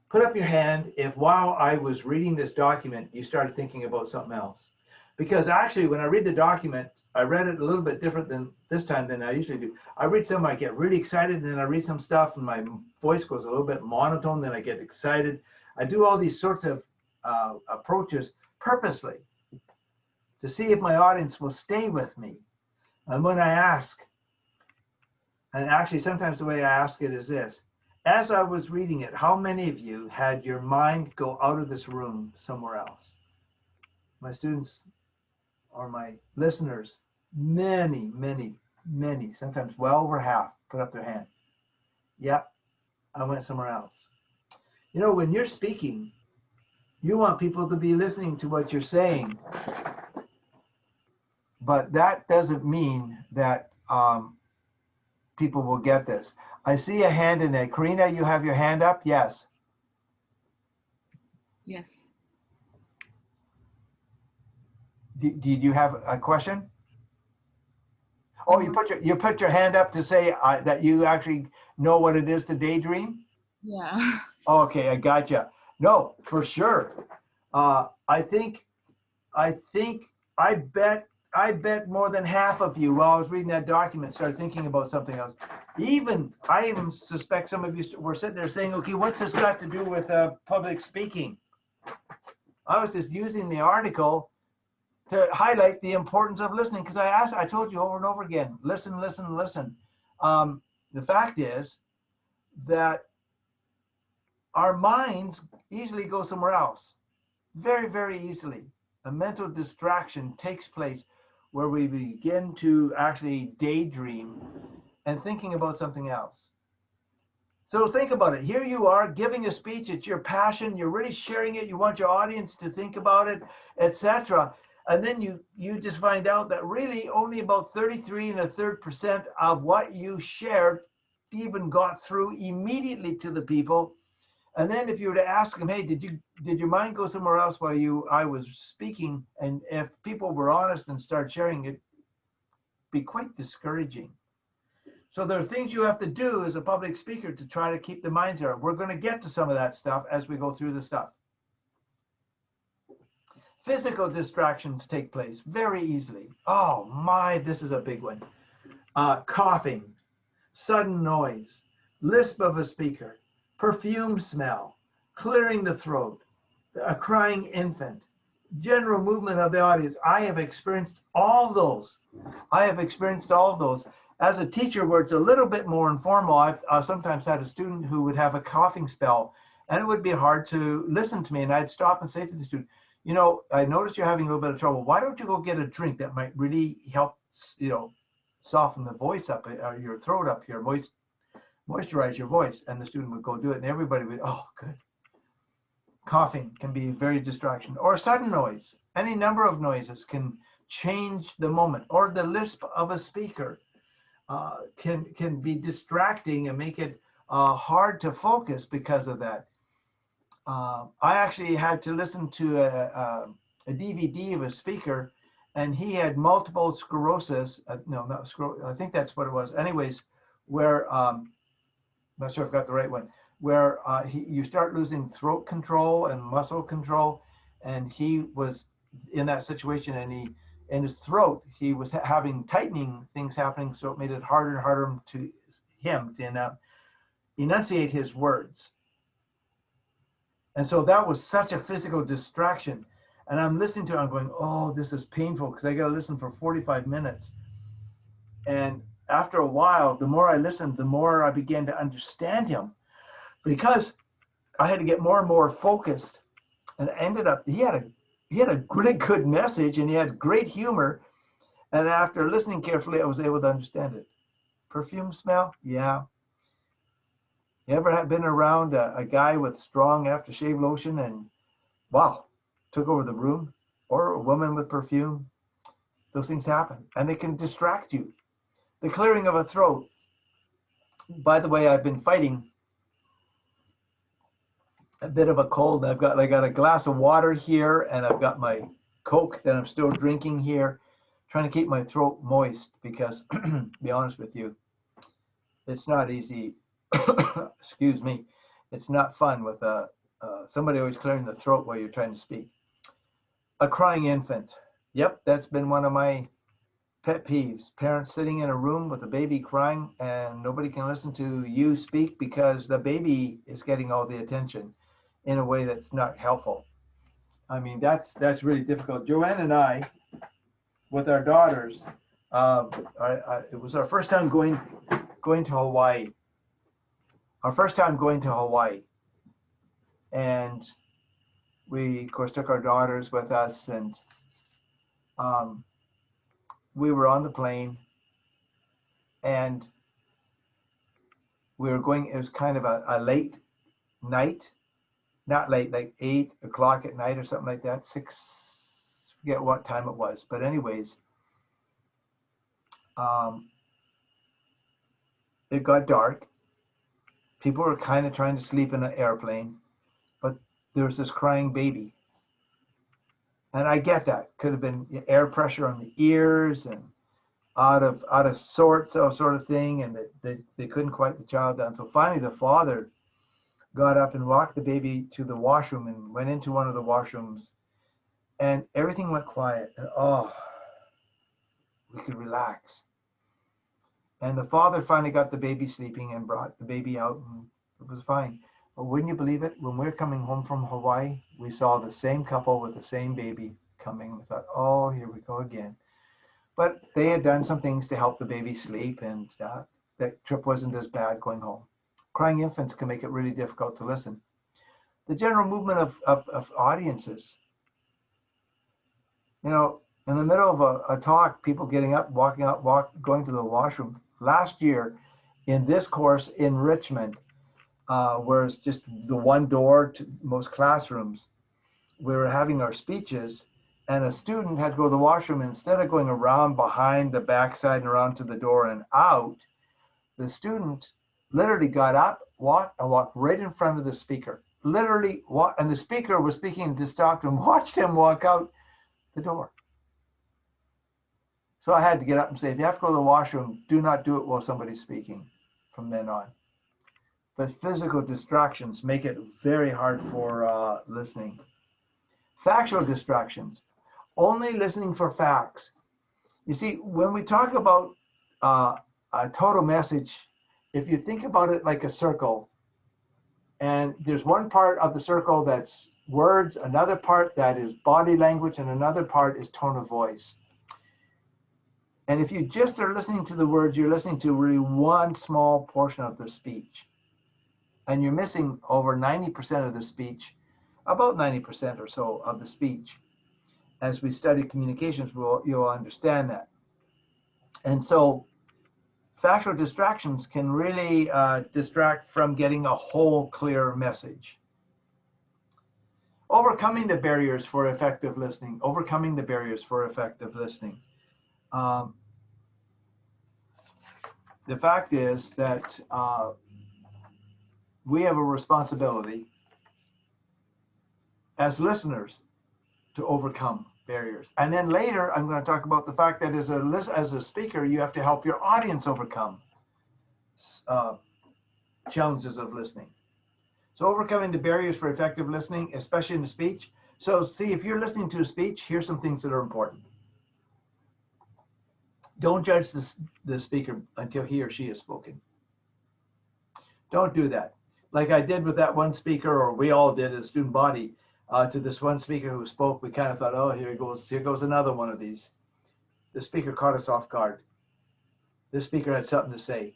S1: put up your hand if while I was reading this document, you started thinking about something else. Because actually, when I read the document, I read it a little bit different than this time than I usually do. I read some, I get really excited, and then I read some stuff, and my voice goes a little bit monotone, then I get excited. I do all these sorts of approaches purposely to see if my audience will stay with me. And when I ask, and actually sometimes the way I ask it is this, as I was reading it, how many of you had your mind go out of this room somewhere else? My students or my listeners, many, sometimes well over half put up their hand. Yep, I went somewhere else. You know, when you're speaking, you want people to be listening to what you're saying, but that doesn't mean that people will get this. I see a hand in there. Karina, you have your hand up? Yes.
S5: Yes.
S1: Did you have a question? Oh, you put your hand up to say that you actually know what it is to daydream?
S5: Yeah.
S1: Okay, I gotcha. No, for sure. I bet more than half of you, while I was reading that document, started thinking about something else. I even suspect some of you were sitting there saying, okay, what's this got to do with public speaking? I was just using the article to highlight the importance of listening, because I told you over and over again, listen, listen, listen. The fact is that our minds easily go somewhere else, very, very easily. A mental distraction takes place where we begin to actually daydream and thinking about something else. So think about it. Here you are giving a speech. It's your passion. You're really sharing it. You want your audience to think about it, etc. And then you just find out that really only about 33 1/3% of what you shared even got through immediately to the people. And then if you were to ask them, hey, did your mind go somewhere else while I was speaking? And if people were honest and start sharing it, be quite discouraging. So there are things you have to do as a public speaker to try to keep the minds there. We're going to get to some of that stuff as we go through the stuff. Physical distractions take place very easily. Oh my, this is a big one. Coughing, sudden noise, lisp of a speaker, perfume smell, clearing the throat, a crying infant, general movement of the audience. I have experienced all those. As a teacher, where it's a little bit more informal, I've sometimes had a student who would have a coughing spell, and it would be hard to listen to me. And I'd stop and say to the student, you know, I noticed you're having a little bit of trouble. Why don't you go get a drink that might really help, you know, soften the voice up, your throat up here, moisturize your voice. And the student would go do it, and everybody would, oh, good. Coughing can be very distraction, or sudden noise. Any number of noises can change the moment, or the lisp of a speaker can be distracting and make it hard to focus because of that. I actually had to listen to a DVD of a speaker, and he had multiple sclerosis. No, not sclerosis. I think that's what it was. Anyways, where I'm not sure if I got the right one. Where you start losing throat control and muscle control, and he was in that situation, and in his throat he was having tightening things happening, so it made it harder and harder to him to enunciate his words. And so that was such a physical distraction. And I'm listening to it, I'm going, oh, this is painful, because I got to listen for 45 minutes. And after a while, the more I listened, the more I began to understand him, because I had to get more and more focused. And ended up, he had a really good message, and he had great humor. And after listening carefully, I was able to understand it. Perfume smell? Yeah. You ever been around a guy with strong aftershave lotion and wow, took over the room? Or a woman with perfume? Those things happen, and they can distract you. The clearing of a throat. By the way, I've been fighting a bit of a cold. I got a glass of water here, and I've got my Coke that I'm still drinking here, trying to keep my throat moist, because to be honest with you, it's not easy. Excuse me. It's not fun with somebody always clearing the throat while you're trying to speak. A crying infant. Yep, that's been one of my pet peeves. Parents sitting in a room with a baby crying, and nobody can listen to you speak because the baby is getting all the attention in a way that's not helpful. I mean, that's really difficult. Joanne and I, with our daughters, It was our first time going to Hawaii. Our first time going to Hawaii, and we of course took our daughters with us, and we were on the plane, and we were going. It was kind of a late night, not late, like 8 o'clock at night or something like that. 6, forget what time it was, but anyways, it got dark. People were kind of trying to sleep in an airplane, but there was this crying baby. And I get that. Could have been air pressure on the ears and out of sorts, sort of thing, and they couldn't quiet the child down. So finally the father got up and walked the baby to the washroom and went into one of the washrooms, and everything went quiet. And we could relax. And the father finally got the baby sleeping and brought the baby out, and it was fine. But wouldn't you believe it? When we were coming home from Hawaii, we saw the same couple with the same baby coming. We thought, oh, here we go again. But they had done some things to help the baby sleep, and that trip wasn't as bad going home. Crying infants can make it really difficult to listen. The general movement of audiences. You know, in the middle of a talk, people getting up, walking out, going to the washroom. Last year, in this course in Richmond, where it's just the one door to most classrooms, we were having our speeches, and a student had to go to the washroom. Instead of going around behind the backside and around to the door and out, the student literally got up, walked right in front of the speaker. Literally walked, and the speaker was speaking to stop him, watched him walk out the door. So I had to get up and say, if you have to go to the washroom, do not do it while somebody's speaking from then on. But physical distractions make it very hard for listening. Factual distractions, only listening for facts. You see, when we talk about a total message, if you think about it like a circle, and there's one part of the circle that's words, another part that is body language, and another part is tone of voice. And if you just are listening to the words, you're listening to really one small portion of the speech. And you're missing over 90% of the speech, about 90% or so of the speech. As we study communications, you'll understand that. And so factual distractions can really distract from getting a whole clear message. Overcoming the barriers for effective listening. Overcoming the barriers for effective listening. The fact is that we have a responsibility as listeners to overcome barriers. And then later, I'm going to talk about the fact that as a speaker, you have to help your audience overcome challenges of listening. So overcoming the barriers for effective listening, especially in the speech. So see, if you're listening to a speech, here's some things that are important. Don't judge the speaker until he or she has spoken. Don't do that. Like I did with that one speaker, or we all did as a student body, to this one speaker who spoke, we kind of thought, oh, here goes another one of these. The speaker caught us off guard. This speaker had something to say,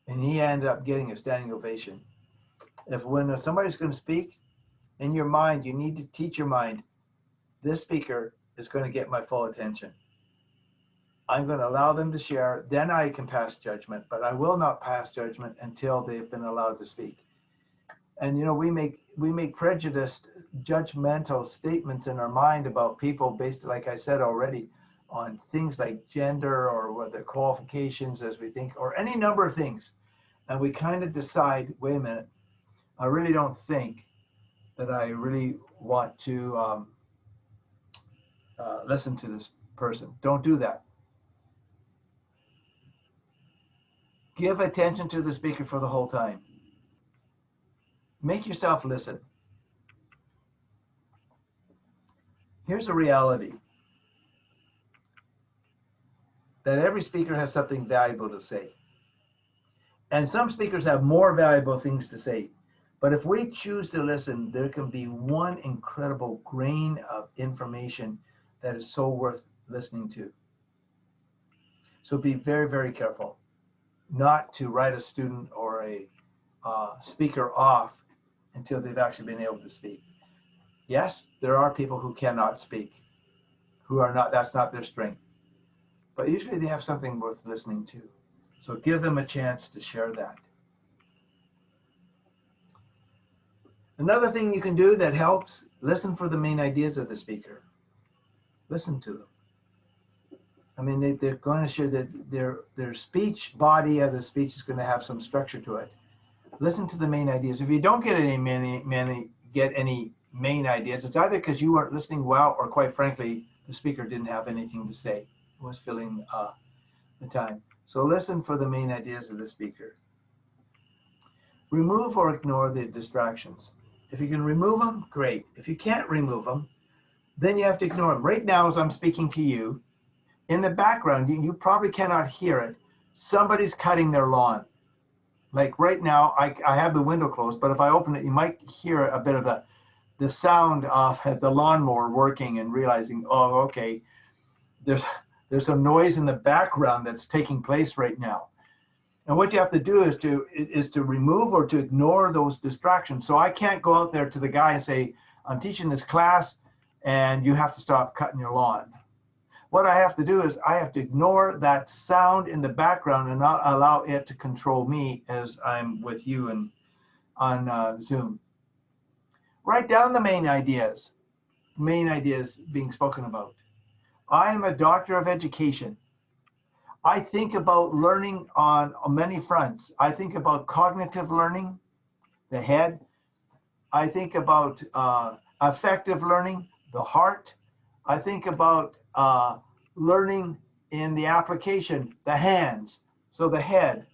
S1: and he ended up getting a standing ovation. When somebody's going to speak, in your mind, you need to teach your mind, this speaker is going to get my full attention. I'm going to allow them to share, then I can pass judgment, but I will not pass judgment until they've been allowed to speak. And you know, we make prejudiced, judgmental statements in our mind about people based, like I said already, on things like gender or what their qualifications as we think, or any number of things. And we kind of decide, wait a minute, I really don't think that I really want to listen to this person. Don't do that. Give attention to the speaker for the whole time. Make yourself listen. Here's the reality. That every speaker has something valuable to say. And some speakers have more valuable things to say. But if we choose to listen, there can be one incredible grain of information that is so worth listening to. So be very, very careful not to write a student or a speaker off until they've actually been able to speak. Yes, there are people who cannot speak, who are not, that's not their strength. But usually they have something worth listening to. So give them a chance to share that. Another thing you can do that helps, listen for the main ideas of the speaker. Listen to them. I mean, they're going to share that their speech, body of the speech is going to have some structure to it. Listen to the main ideas. If you don't get any main ideas, it's either because you weren't listening well, or quite frankly, the speaker didn't have anything to say. It was filling the time. So listen for the main ideas of the speaker. Remove or ignore the distractions. If you can remove them, great. If you can't remove them, then you have to ignore them. Right now, as I'm speaking to you, in the background, you probably cannot hear it. Somebody's cutting their lawn. Like right now, I have the window closed, but if I open it, you might hear a bit of the sound of the lawnmower working and realizing, oh, okay, there's some noise in the background that's taking place right now. And what you have to do is to remove or to ignore those distractions. So I can't go out there to the guy and say, I'm teaching this class and you have to stop cutting your lawn. What I have to do is I have to ignore that sound in the background and not allow it to control me as I'm with you and on Zoom. Write down the main ideas being spoken about. I am a doctor of education. I think about learning on many fronts. I think about cognitive learning, the head. I think about affective learning, the heart. I think about learning in the application, the hands. So the head,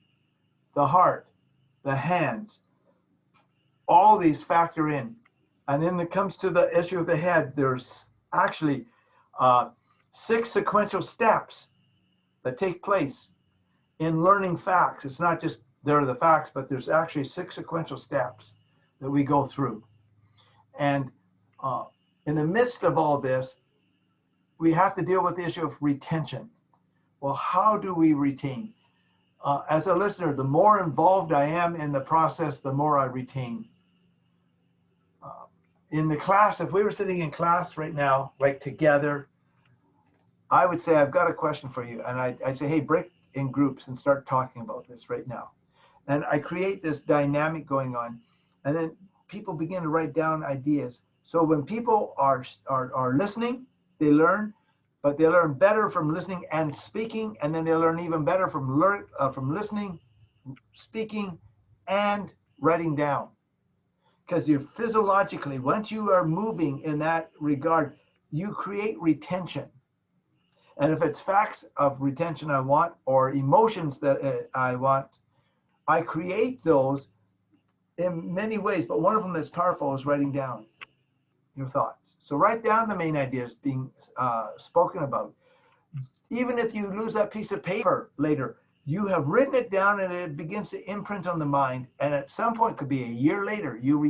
S1: the heart, the hands, all these factor in. And then it comes to the issue of the head, there's actually 6 sequential steps that take place in learning facts. It's not just there are the facts, but there's actually 6 sequential steps that we go through. And in the midst of all this, we have to deal with the issue of retention. Well, how do we retain? As a listener, the more involved I am in the process, the more I retain. In the class, if we were sitting in class right now, like together, I would say, I've got a question for you. And I'd say, hey, break in groups and start talking about this right now. And I create this dynamic going on. And then people begin to write down ideas. So when people are listening, they learn, but they learn better from listening and speaking. And then they learn even better from listening, speaking, and writing down. Because you're physiologically, once you are moving in that regard, you create retention. And if it's facts of retention I want, or emotions that I want, I create those in many ways. But one of them that's powerful is writing down your thoughts. So write down the main ideas being spoken about. Even if you lose that piece of paper later, you have written it down and it begins to imprint on the mind. And at some point, could be a year later, you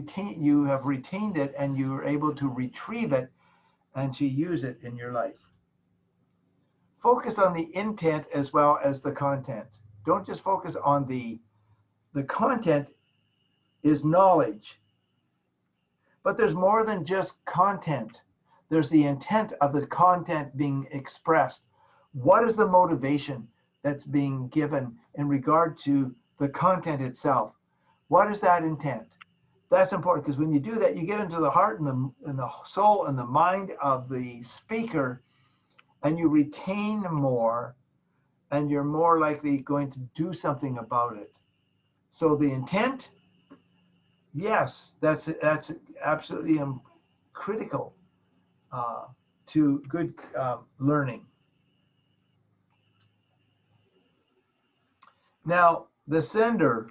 S1: have retained it and you're able to retrieve it and to use it in your life. Focus on the intent as well as the content. Don't just focus on the content is knowledge. But there's more than just content. There's the intent of the content being expressed. What is the motivation that's being given in regard to the content itself? What is that intent? That's important, because when you do that, you get into the heart and the soul and the mind of the speaker, and you retain more, and you're more likely going to do something about it. So the intent, yes, that's absolutely critical to good learning. Now, the sender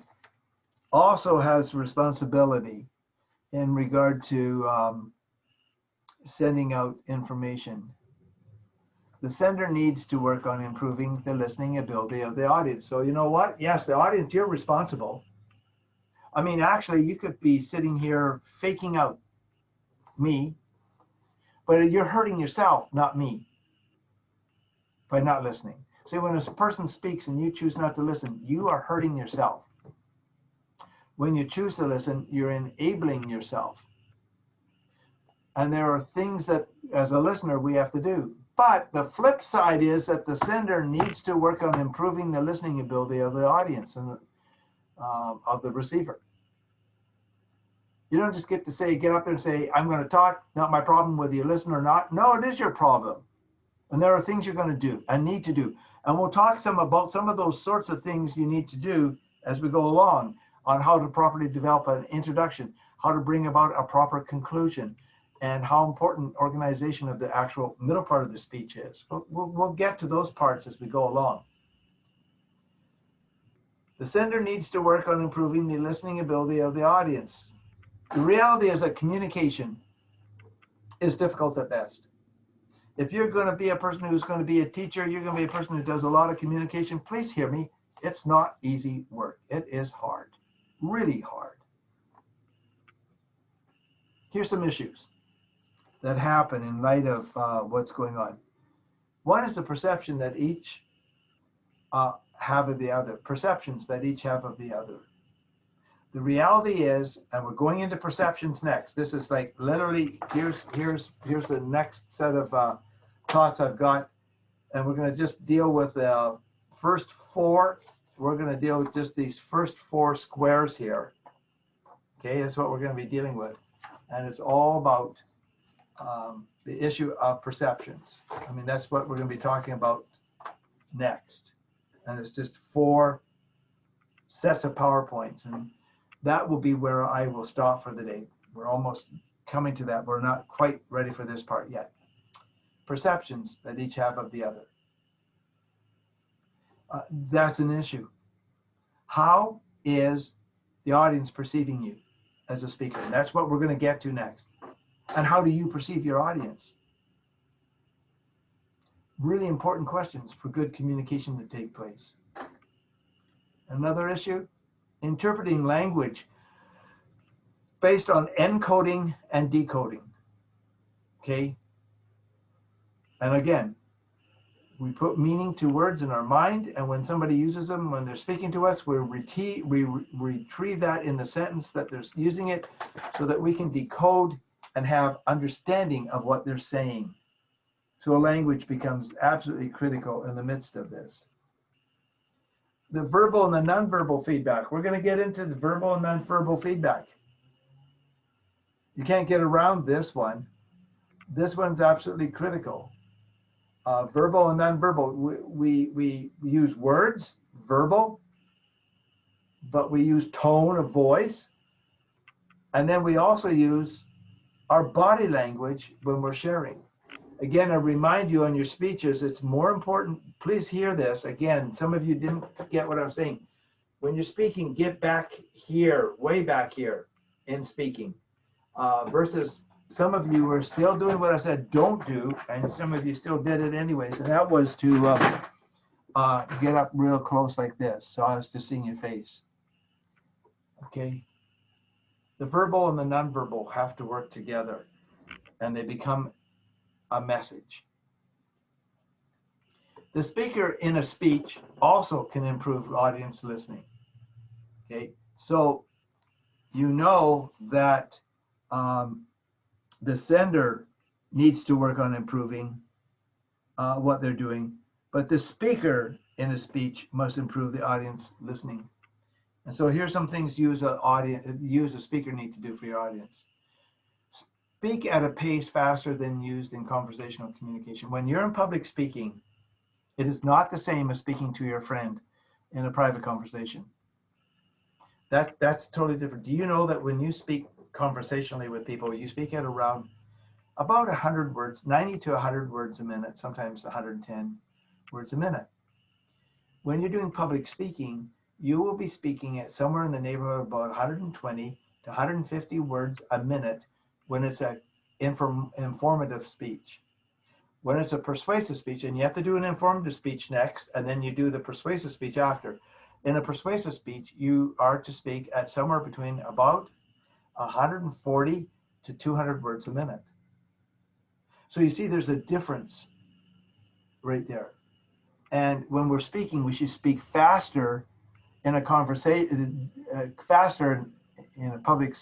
S1: also has responsibility in regard to sending out information. The sender needs to work on improving the listening ability of the audience. So you know what? Yes, the audience, you're responsible. I mean, actually, you could be sitting here faking out me, but you're hurting yourself, not me, by not listening. See, when a person speaks and you choose not to listen, you are hurting yourself. When you choose to listen, you're enabling yourself. And there are things that, as a listener, we have to do. But the flip side is that the sender needs to work on improving the listening ability of the audience and of the receiver. You don't just get to say, get up there and say, I'm going to talk, not my problem whether you listen or not. No, it is your problem. And there are things you're going to do and need to do. And we'll talk some about some of those sorts of things you need to do as we go along on how to properly develop an introduction, how to bring about a proper conclusion, and how important organization of the actual middle part of the speech is. We'll get to those parts as we go along. The sender needs to work on improving the listening ability of the audience. The reality is that communication is difficult at best. If you're going to be a person who's going to be a teacher, you're going to be a person who does a lot of communication, please hear me. It's not easy work. It is hard, really hard. Here's some issues that happen in light of what's going on. One is the perception that each have of the other, perceptions that each have of the other. The reality is, and we're going into perceptions next. This is like literally, here's the next set of thoughts I've got. And we're going to just deal with the first four. We're going to deal with just these first four squares here. Okay, that's what we're going to be dealing with. And it's all about the issue of perceptions. I mean, that's what we're going to be talking about next. And it's just four sets of PowerPoints. And that will be where I will stop for the day. We're almost coming to that. We're not quite ready for this part yet. Perceptions that each have of the other. That's an issue. How is the audience perceiving you as a speaker? And that's what we're going to get to next. And how do you perceive your audience? Really important questions for good communication to take place. Another issue, interpreting language based on encoding and decoding. Okay? And again, we put meaning to words in our mind, and when somebody uses them, when they're speaking to us, we retrieve that in the sentence that they're using it so that we can decode and have understanding of what they're saying. So a language becomes absolutely critical in the midst of this. The verbal and the nonverbal feedback. We're going to get into the verbal and nonverbal feedback. You can't get around this one. This one's absolutely critical. Verbal and nonverbal. We use words, verbal, but we use tone of voice. And then we also use our body language when we're sharing. Again, I remind you on your speeches, it's more important. Please hear this. Again, some of you didn't get what I was saying. When you're speaking, get back here, way back here in speaking, versus some of you were still doing what I said don't do, and some of you still did it anyways. And that was to get up real close like this. So I was just seeing your face. Okay. The verbal and the nonverbal have to work together, and they become a message. The speaker in a speech also can improve audience listening. Okay. So you know that the sender needs to work on improving what they're doing, but the speaker in a speech must improve the audience listening. And so here's some things you as a speaker need to do for your audience. Speak at a pace faster than used in conversational communication. When you're in public speaking, it is not the same as speaking to your friend in a private conversation. That's totally different. Do you know that when you speak conversationally with people, you speak at around about 100 words, 90 to 100 words a minute, sometimes 110 words a minute. When you're doing public speaking, you will be speaking at somewhere in the neighborhood of about 120 to 150 words a minute when it's an informative speech. When it's a persuasive speech, and you have to do an informative speech next, and then you do the persuasive speech after. In a persuasive speech, you are to speak at somewhere between about 140 to 200 words a minute. So you see there's a difference right there. And when we're speaking, we should speak faster in a conversation, faster in a public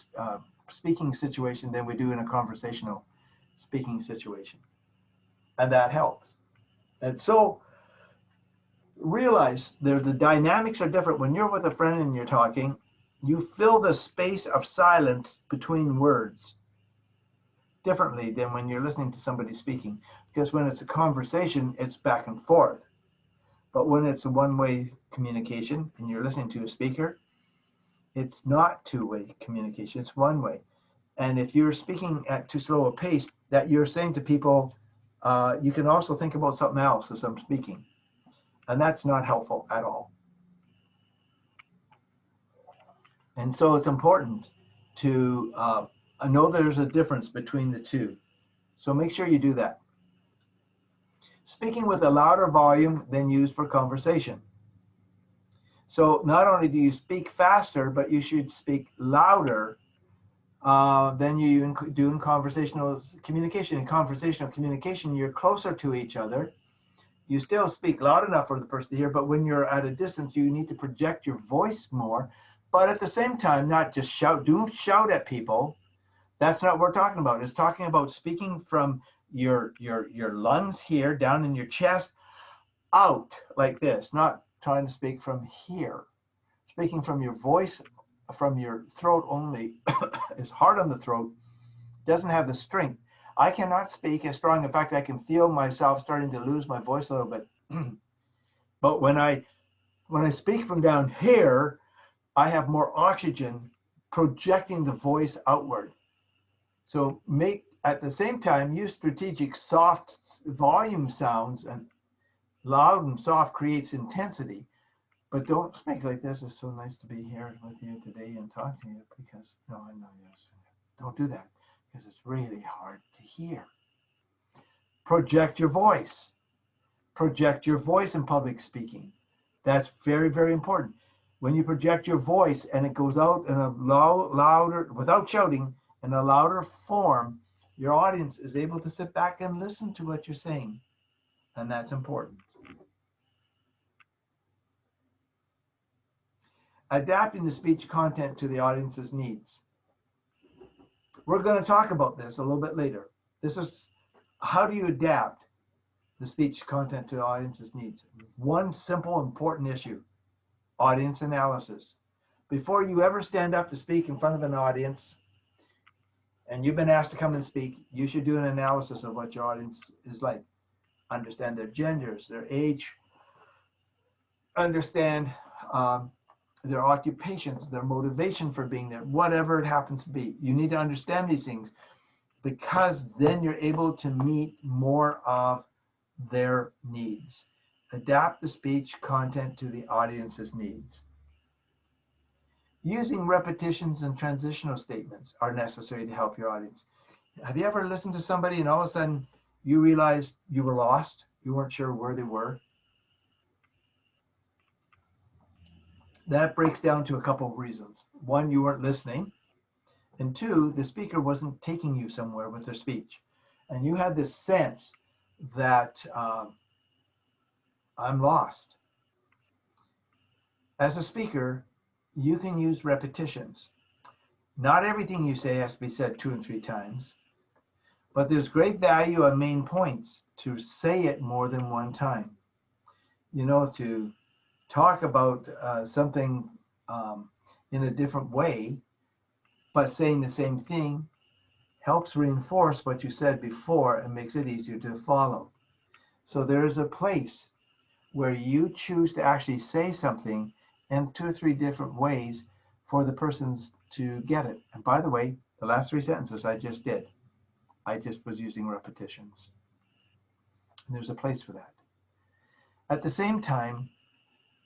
S1: speaking situation than we do in a conversational speaking situation. And that helps. And so realize the dynamics are different. When you're with a friend and you're talking, you fill the space of silence between words differently than when you're listening to somebody speaking. Because when it's a conversation, it's back and forth. But when it's a one-way communication and you're listening to a speaker, it's not two-way communication, it's one-way. And if you're speaking at too slow a pace, that you're saying to people, you can also think about something else as I'm speaking. And that's not helpful at all. And so it's important to know there's a difference between the two. So make sure you do that. Speaking with a louder volume than used for conversation. So not only do you speak faster, but you should speak louder than you do in conversational communication. In conversational communication, you're closer to each other. You still speak loud enough for the person to hear, but when you're at a distance, you need to project your voice more. But at the same time, not just shout. Don't shout at people. That's not what we're talking about. It's talking about speaking from your lungs here, down in your chest, out like this, not trying to speak from here. Speaking from your voice, from your throat only, is hard on the throat, doesn't have the strength. I cannot speak as strong. In fact, I can feel myself starting to lose my voice a little bit. But when I speak from down here, I have more oxygen projecting the voice outward. So at the same time, use strategic soft volume sounds, and loud and soft creates intensity. But don't speak like this. It's so nice to be here with you today and talk to you, because I know you. Don't do that, because it's really hard to hear. Project your voice. Project your voice in public speaking. That's very, very important. When you project your voice and it goes out in a louder, without shouting, in a louder form, your audience is able to sit back and listen to what you're saying. And that's important. Adapting the speech content to the audience's needs. We're going to talk about this a little bit later. This is how do you adapt the speech content to the audience's needs? One simple, important issue, audience analysis. Before you ever stand up to speak in front of an audience, and you've been asked to come and speak, you should do an analysis of what your audience is like. Understand their genders, their age, understand their occupations, their motivation for being there, whatever it happens to be. You need to understand these things, because then you're able to meet more of their needs. Adapt the speech content to the audience's needs. Using repetitions and transitional statements are necessary to help your audience. Have you ever listened to somebody and all of a sudden you realized you were lost? You weren't sure where they were? That breaks down to a couple of reasons. One, you weren't listening. And two, the speaker wasn't taking you somewhere with their speech. And you had this sense that I'm lost. As a speaker, you can use repetitions. Not everything you say has to be said 2 and 3 times, but there's great value on main points to say it more than one time. To talk about something in a different way, but saying the same thing helps reinforce what you said before and makes it easier to follow. So there is a place where you choose to actually say something in 2 or 3 different ways for the persons to get it. And by the way, the last 3 sentences I just did. I just was using repetitions. And there's a place for that. At the same time,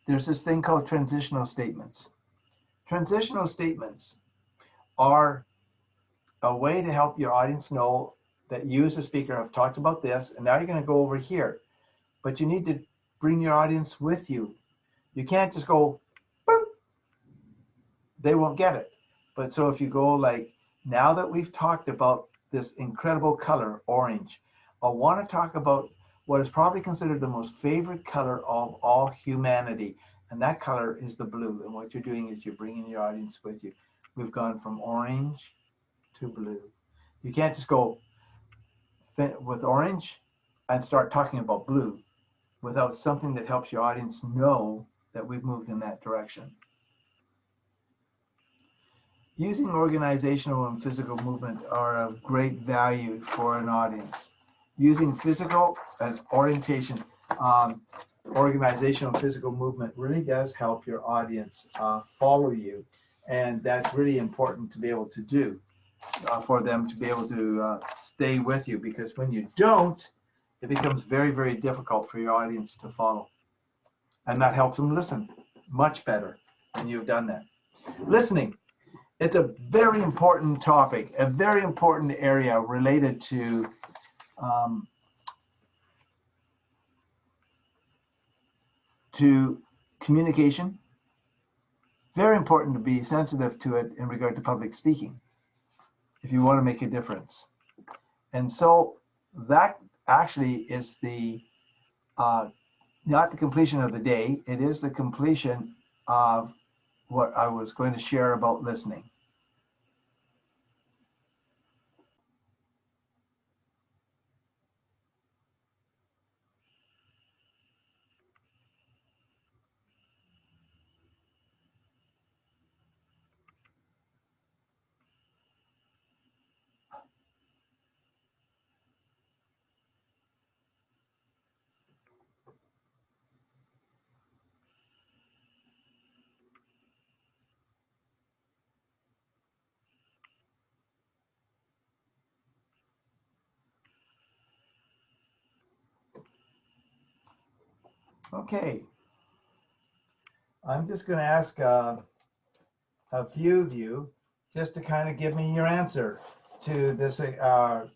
S1: there's this thing called transitional statements. Transitional statements are a way to help your audience know that you as a speaker have talked about this, and now you're going to go over here. But you need to bring your audience with you. You can't just go, boop. They won't get it. But so if you go like, now that we've talked about this incredible color, orange, I want to talk about what is probably considered the most favorite color of all humanity. And that color is the blue. And what you're doing is you're bringing your audience with you. We've gone from orange to blue. You can't just go with orange and start talking about blue without something that helps your audience know that we've moved in that direction. Using organizational and physical movement are of great value for an audience. Using physical and organizational and physical movement really does help your audience follow you. And that's really important to be able to do for them to be able to stay with you, because when you don't, it becomes very, very difficult for your audience to follow. And that helps them listen much better when you've done that. Listening. It's a very important topic, a very important area related to communication. Very important to be sensitive to it in regard to public speaking if you want to make a difference. And so that actually is the not the completion of the day, it is the completion of what I was going to share about listening. Okay, I'm just going to ask a few of you just to kind of give me your answer to this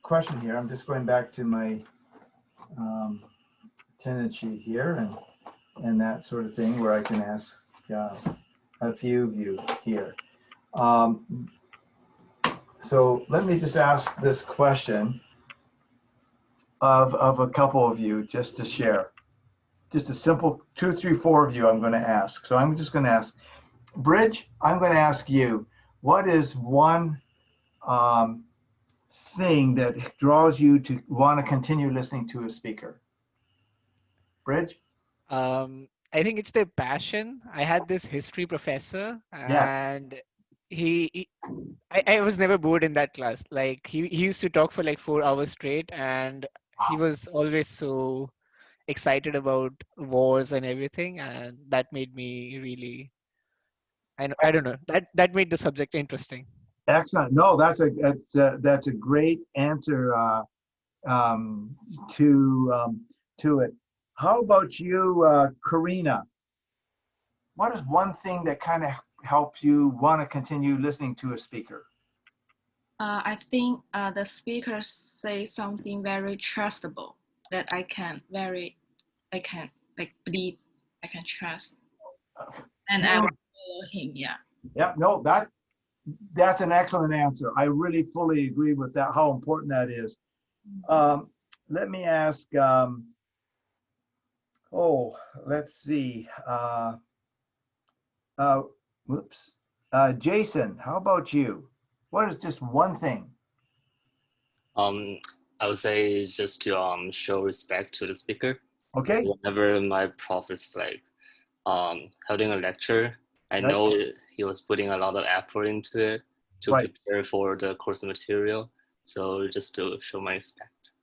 S1: question here. I'm just going back to my attendance sheet here and that sort of thing where I can ask a few of you here. So let me just ask this question of a couple of you just to share. Just a simple 2, 3, 4 of you I'm going to ask. So I'm just going to ask, Bridge, I'm going to ask you, what is one thing that draws you to want to continue listening to a speaker? Bridge?
S2: I think it's their passion. I had this history professor, and I was never bored in that class. Like he used to talk for like 4 hours straight, and he was always so excited about wars and everything, and that made me really, I don't know, that made the subject interesting.
S1: Excellent. No, that's a great answer to it. How about you, Karina? What is one thing that kind of helps you want to continue listening to a speaker?
S5: I think the speaker say something very trustable that I can like believe, I can trust, and I will follow him. Yeah.
S1: Yep. No, that's an excellent answer. I really fully agree with that. How important that is. Let me ask. Let's see. Jason, how about you? What is just one thing?
S6: I would say just to show respect to the speaker.
S1: Okay.
S6: Whenever my prof is like holding a lecture, I know he was putting a lot of effort into it to prepare for the course material. So just to show my respect.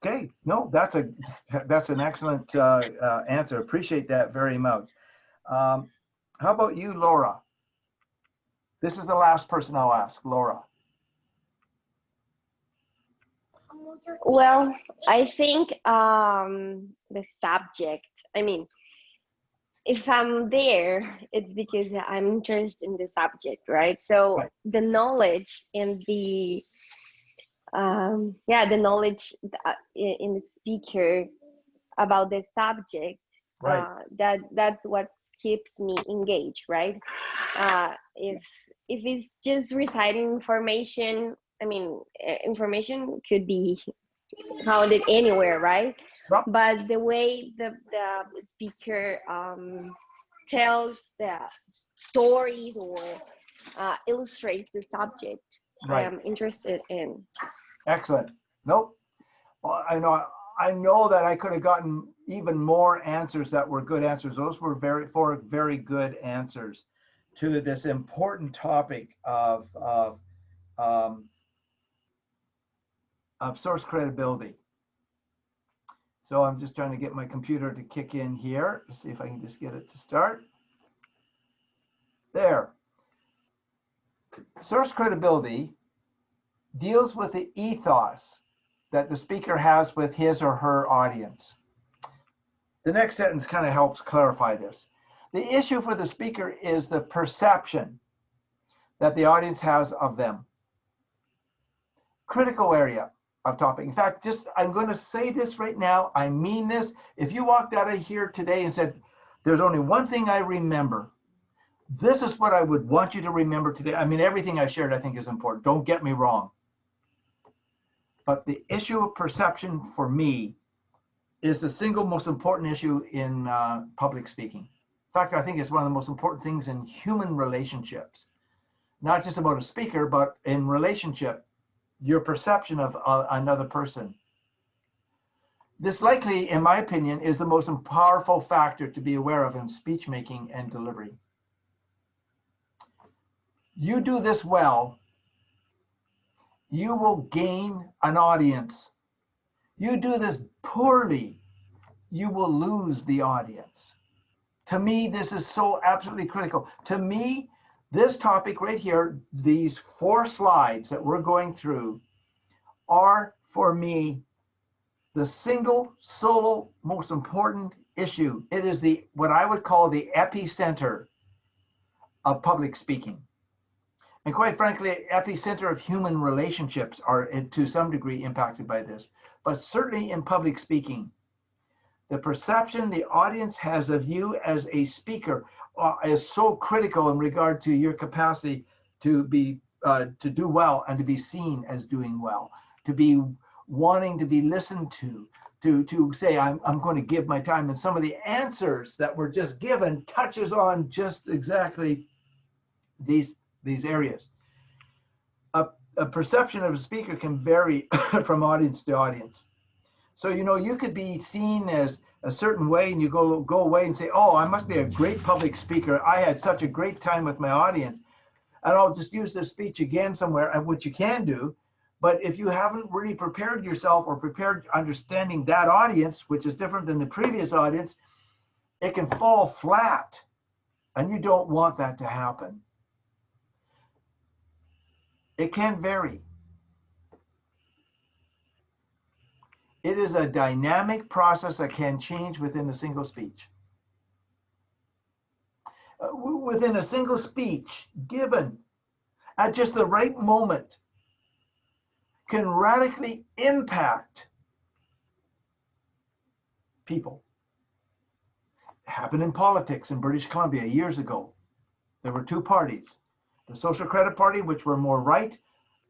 S1: Okay. No, that's an excellent answer. Appreciate that very much. How about you, Laura? This is the last person I'll ask, Laura.
S3: Well, I think the subject, I mean, if I'm there, it's because I'm interested in the subject, right? So the knowledge and the knowledge in the speaker about the subject, that's what keeps me engaged, right? If it's just reciting information, I mean, information could be found anywhere, right?
S1: Yep.
S3: but the way the speaker tells the stories or illustrates the subject, I am interested in.
S1: Excellent. Nope. Well, I know that I could have gotten even more answers that were good answers. Those were four very good answers to this important topic of source credibility. So I'm just trying to get my computer to kick in here. Let's see if I can just get it to start. There. Source credibility deals with the ethos that the speaker has with his or her audience. The next sentence kind of helps clarify this. The issue for the speaker is the perception that the audience has of them. Critical area of topic. In fact, I'm going to say this right now. I mean this. If you walked out of here today and said, there's only one thing I remember, this is what I would want you to remember today. I mean, everything I shared, I think, is important. Don't get me wrong. But the issue of perception for me is the single most important issue in public speaking. In fact, I think it's one of the most important things in human relationships. Not just about a speaker, but in relationship, your perception of another person. This likely, in my opinion, is the most powerful factor to be aware of in speech making and delivery. You do this well, you will gain an audience. You do this poorly, you will lose the audience. To me, this is so absolutely critical. To me, this topic right here, these 4 slides that we're going through are, for me, the single sole most important issue. It is what I would call the epicenter of public speaking. And quite frankly, epicenter of human relationships are to some degree impacted by this. But certainly in public speaking, the perception the audience has of you as a speaker is so critical in regard to your capacity to to do well and to be seen as doing well, to be wanting to be listened to say, I'm going to give my time. And some of the answers that were just given touches on just exactly these areas. A perception of a speaker can vary from audience to audience. So, you could be seen as a certain way and you go away and say, oh, I must be a great public speaker. I had such a great time with my audience. And I'll just use this speech again somewhere, which you can do. But if you haven't really prepared yourself or prepared understanding that audience, which is different than the previous audience, it can fall flat. And you don't want that to happen. It can vary. It is a dynamic process that can change within a single speech. Within a single speech, given at just the right moment, can radically impact people. It happened in politics in British Columbia years ago. There were 2 parties. The Social Credit Party, which were more right,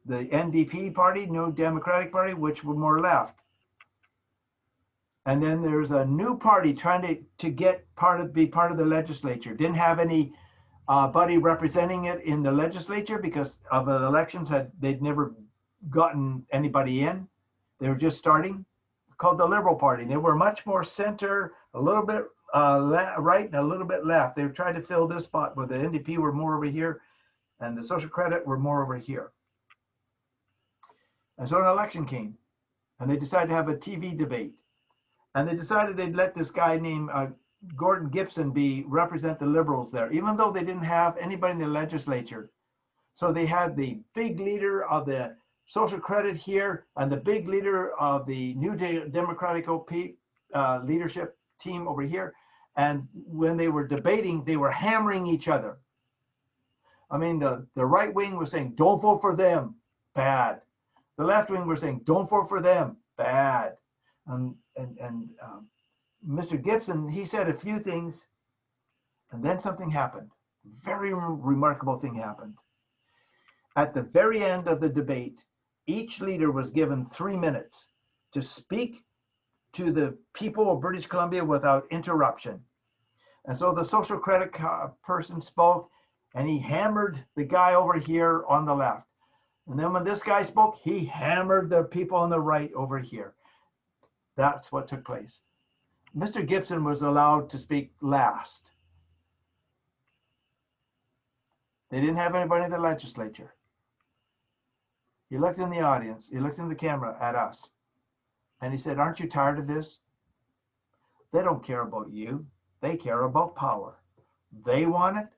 S1: the NDP Party, New Democratic Party, which were more left. And then there's a new party trying to be part of the legislature. Didn't have any buddy representing it in the legislature because of the elections. They'd never gotten anybody in. They were just starting. Called the Liberal Party. They were much more center, a little bit right and a little bit left. They were trying to fill this spot where the NDP were more over here and the Social Credit were more over here. And so an election came and they decided to have a TV debate. And they decided they'd let this guy named Gordon Gibson represent the Liberals there, even though they didn't have anybody in the legislature. So they had the big leader of the Social Credit here and the big leader of the New Democratic leadership team over here. And when they were debating, they were hammering each other. I mean, the right wing was saying, don't vote for them, bad. The left wing was saying, don't vote for them, bad. And Mr. Gibson, he said a few things, and then something happened. Very remarkable thing happened. At the very end of the debate, each leader was given 3 minutes to speak to the people of British Columbia without interruption. And so the social credit person spoke, and he hammered the guy over here on the left. And then when this guy spoke, he hammered the people on the right over here. That's what took place. Mr. Gibson was allowed to speak last. They didn't have anybody in the legislature. He looked in the audience, he looked in the camera at us, and he said, "Aren't you tired of this? They don't care about you. They care about power. They want it.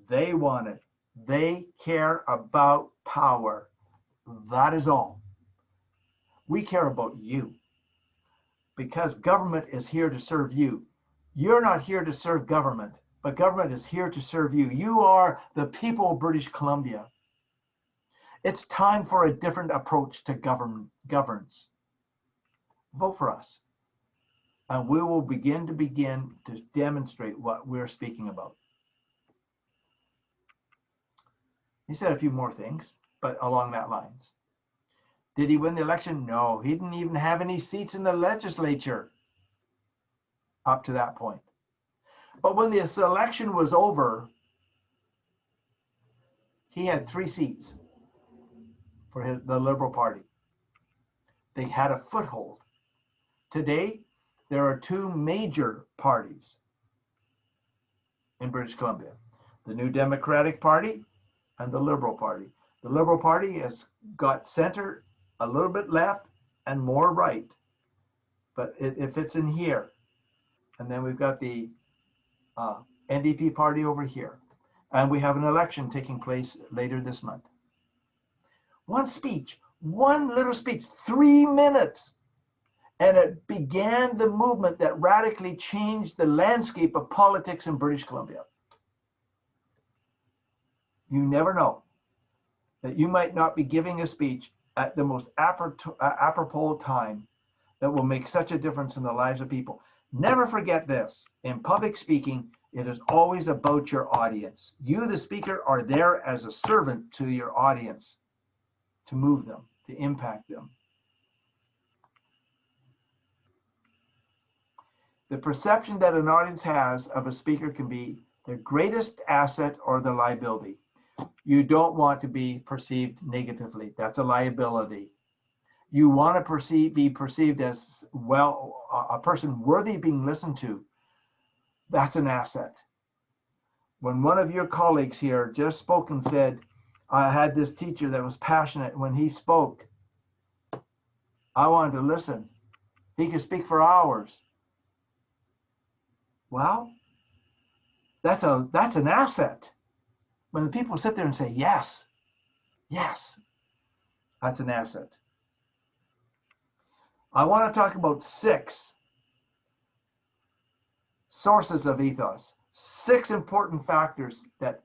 S1: They want it. They care about power. That is all. We care about you because government is here to serve you. You're not here to serve government, but government is here to serve you. You are the people of British Columbia. It's time for a different approach to governance. Vote for us. And we will begin to demonstrate what we're speaking about." He said a few more things, but along that lines. Did he win the election? No, he didn't even have any seats in the legislature up to that point. But when this election was over, he had 3 seats for the Liberal Party. They had a foothold. Today, there are 2 major parties in British Columbia, the New Democratic Party and the Liberal Party. The Liberal Party has got center, a little bit left, and more right, but it fits in here. And then we've got the NDP party over here. And we have an election taking place later this month. One speech, one little speech, 3 minutes. And it began the movement that radically changed the landscape of politics in British Columbia. You never know that you might not be giving a speech at the most apropos time that will make such a difference in the lives of people. Never forget this. In public speaking, it is always about your audience. You, the speaker, are there as a servant to your audience to move them, to impact them. The perception that an audience has of a speaker can be their greatest asset or the liability. You don't want to be perceived negatively. That's a liability. You want to be perceived as, well, a person worthy of being listened to. That's an asset. When one of your colleagues here just spoke and said, "I had this teacher that was passionate when he spoke. I wanted to listen. He could speak for hours." Well, that's an asset. When the people sit there and say, "Yes, yes," that's an asset. I want to talk about 6 sources of ethos, 6 important factors that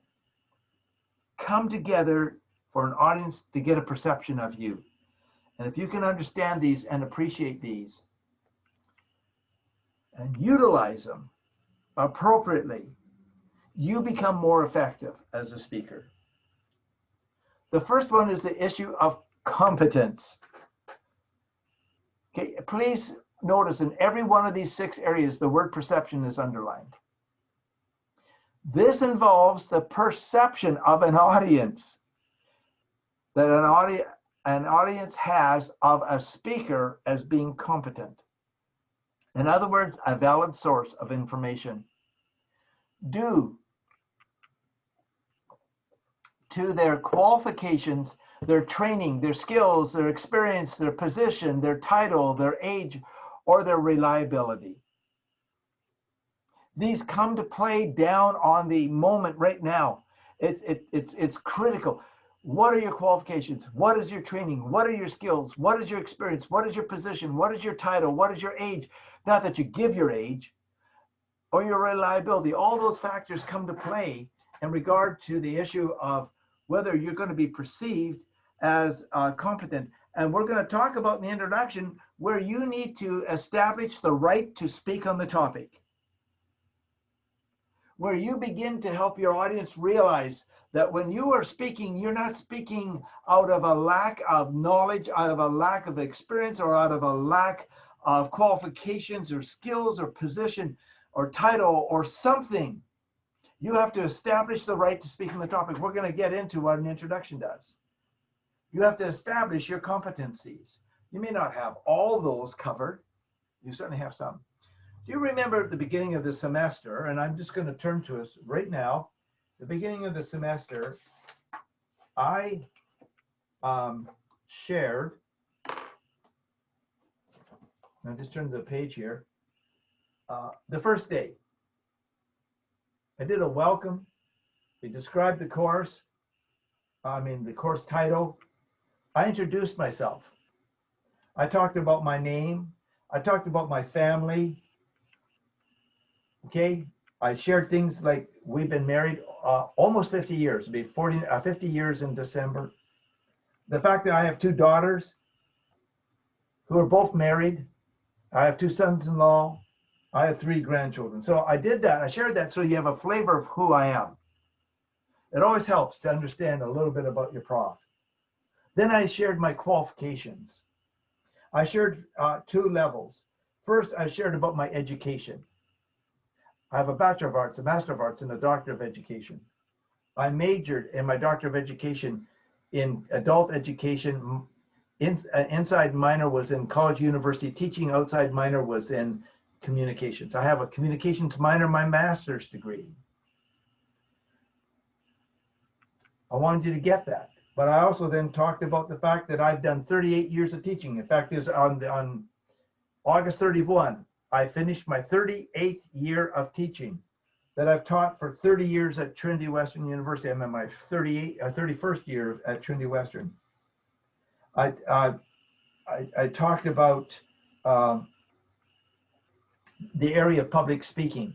S1: come together for an audience to get a perception of you. And if you can understand these and appreciate these and utilize them appropriately, you become more effective as a speaker. The first one is the issue of competence. Okay, please notice in every one of these 6 areas, the word perception is underlined. This involves the perception of an audience, that an audience has of a speaker as being competent. In other words, a valid source of information. Due to their qualifications, their training, their skills, their experience, their position, their title, their age, or their reliability. These come to play down on the moment right now. It's critical. What are your qualifications? What is your training? What are your skills? What is your experience? What is your position? What is your title? What is your age? Not that you give your age or your reliability. All those factors come to play in regard to the issue of whether you're going to be perceived as competent. And we're going to talk about in the introduction where you need to establish the right to speak on the topic, where you begin to help your audience realize that when you are speaking, you're not speaking out of a lack of knowledge, out of a lack of experience, or out of a lack of qualifications or skills or position or title or something. You have to establish the right to speak on the topic. We're going to get into what an introduction does. You have to establish your competencies. You may not have all those covered. You certainly have some. Do you remember at the beginning of the semester, and I'm just going to turn to us right now, the beginning of the semester, I shared, I'll just turn to the page here, the first day. I did a welcome. We described the course, the course title. I introduced myself. I talked about my name. I talked about my family. Okay. I shared things like we've been married almost 50 years. It'll be 50 years in December. The fact that I have 2 daughters who are both married. I have 2 sons-in-law. I have 3 grandchildren. So I did that. I shared that so you have a flavor of who I am. It always helps to understand a little bit about your prof. Then I shared my qualifications. I shared 2 levels. First, I shared about my education. I have a Bachelor of Arts, a Master of Arts, and a Doctor of Education. I majored in my Doctor of Education in adult education. Inside minor was in college university teaching. Outside minor was in communications. I have a communications minor, my master's degree. I wanted you to get that. But I also then talked about the fact that I've done 38 years of teaching. In fact, is on August 31, I finished my 38th year of teaching that I've taught for 30 years at Trinity Western University. I'm in my 31st year at Trinity Western. I talked about the area of public speaking.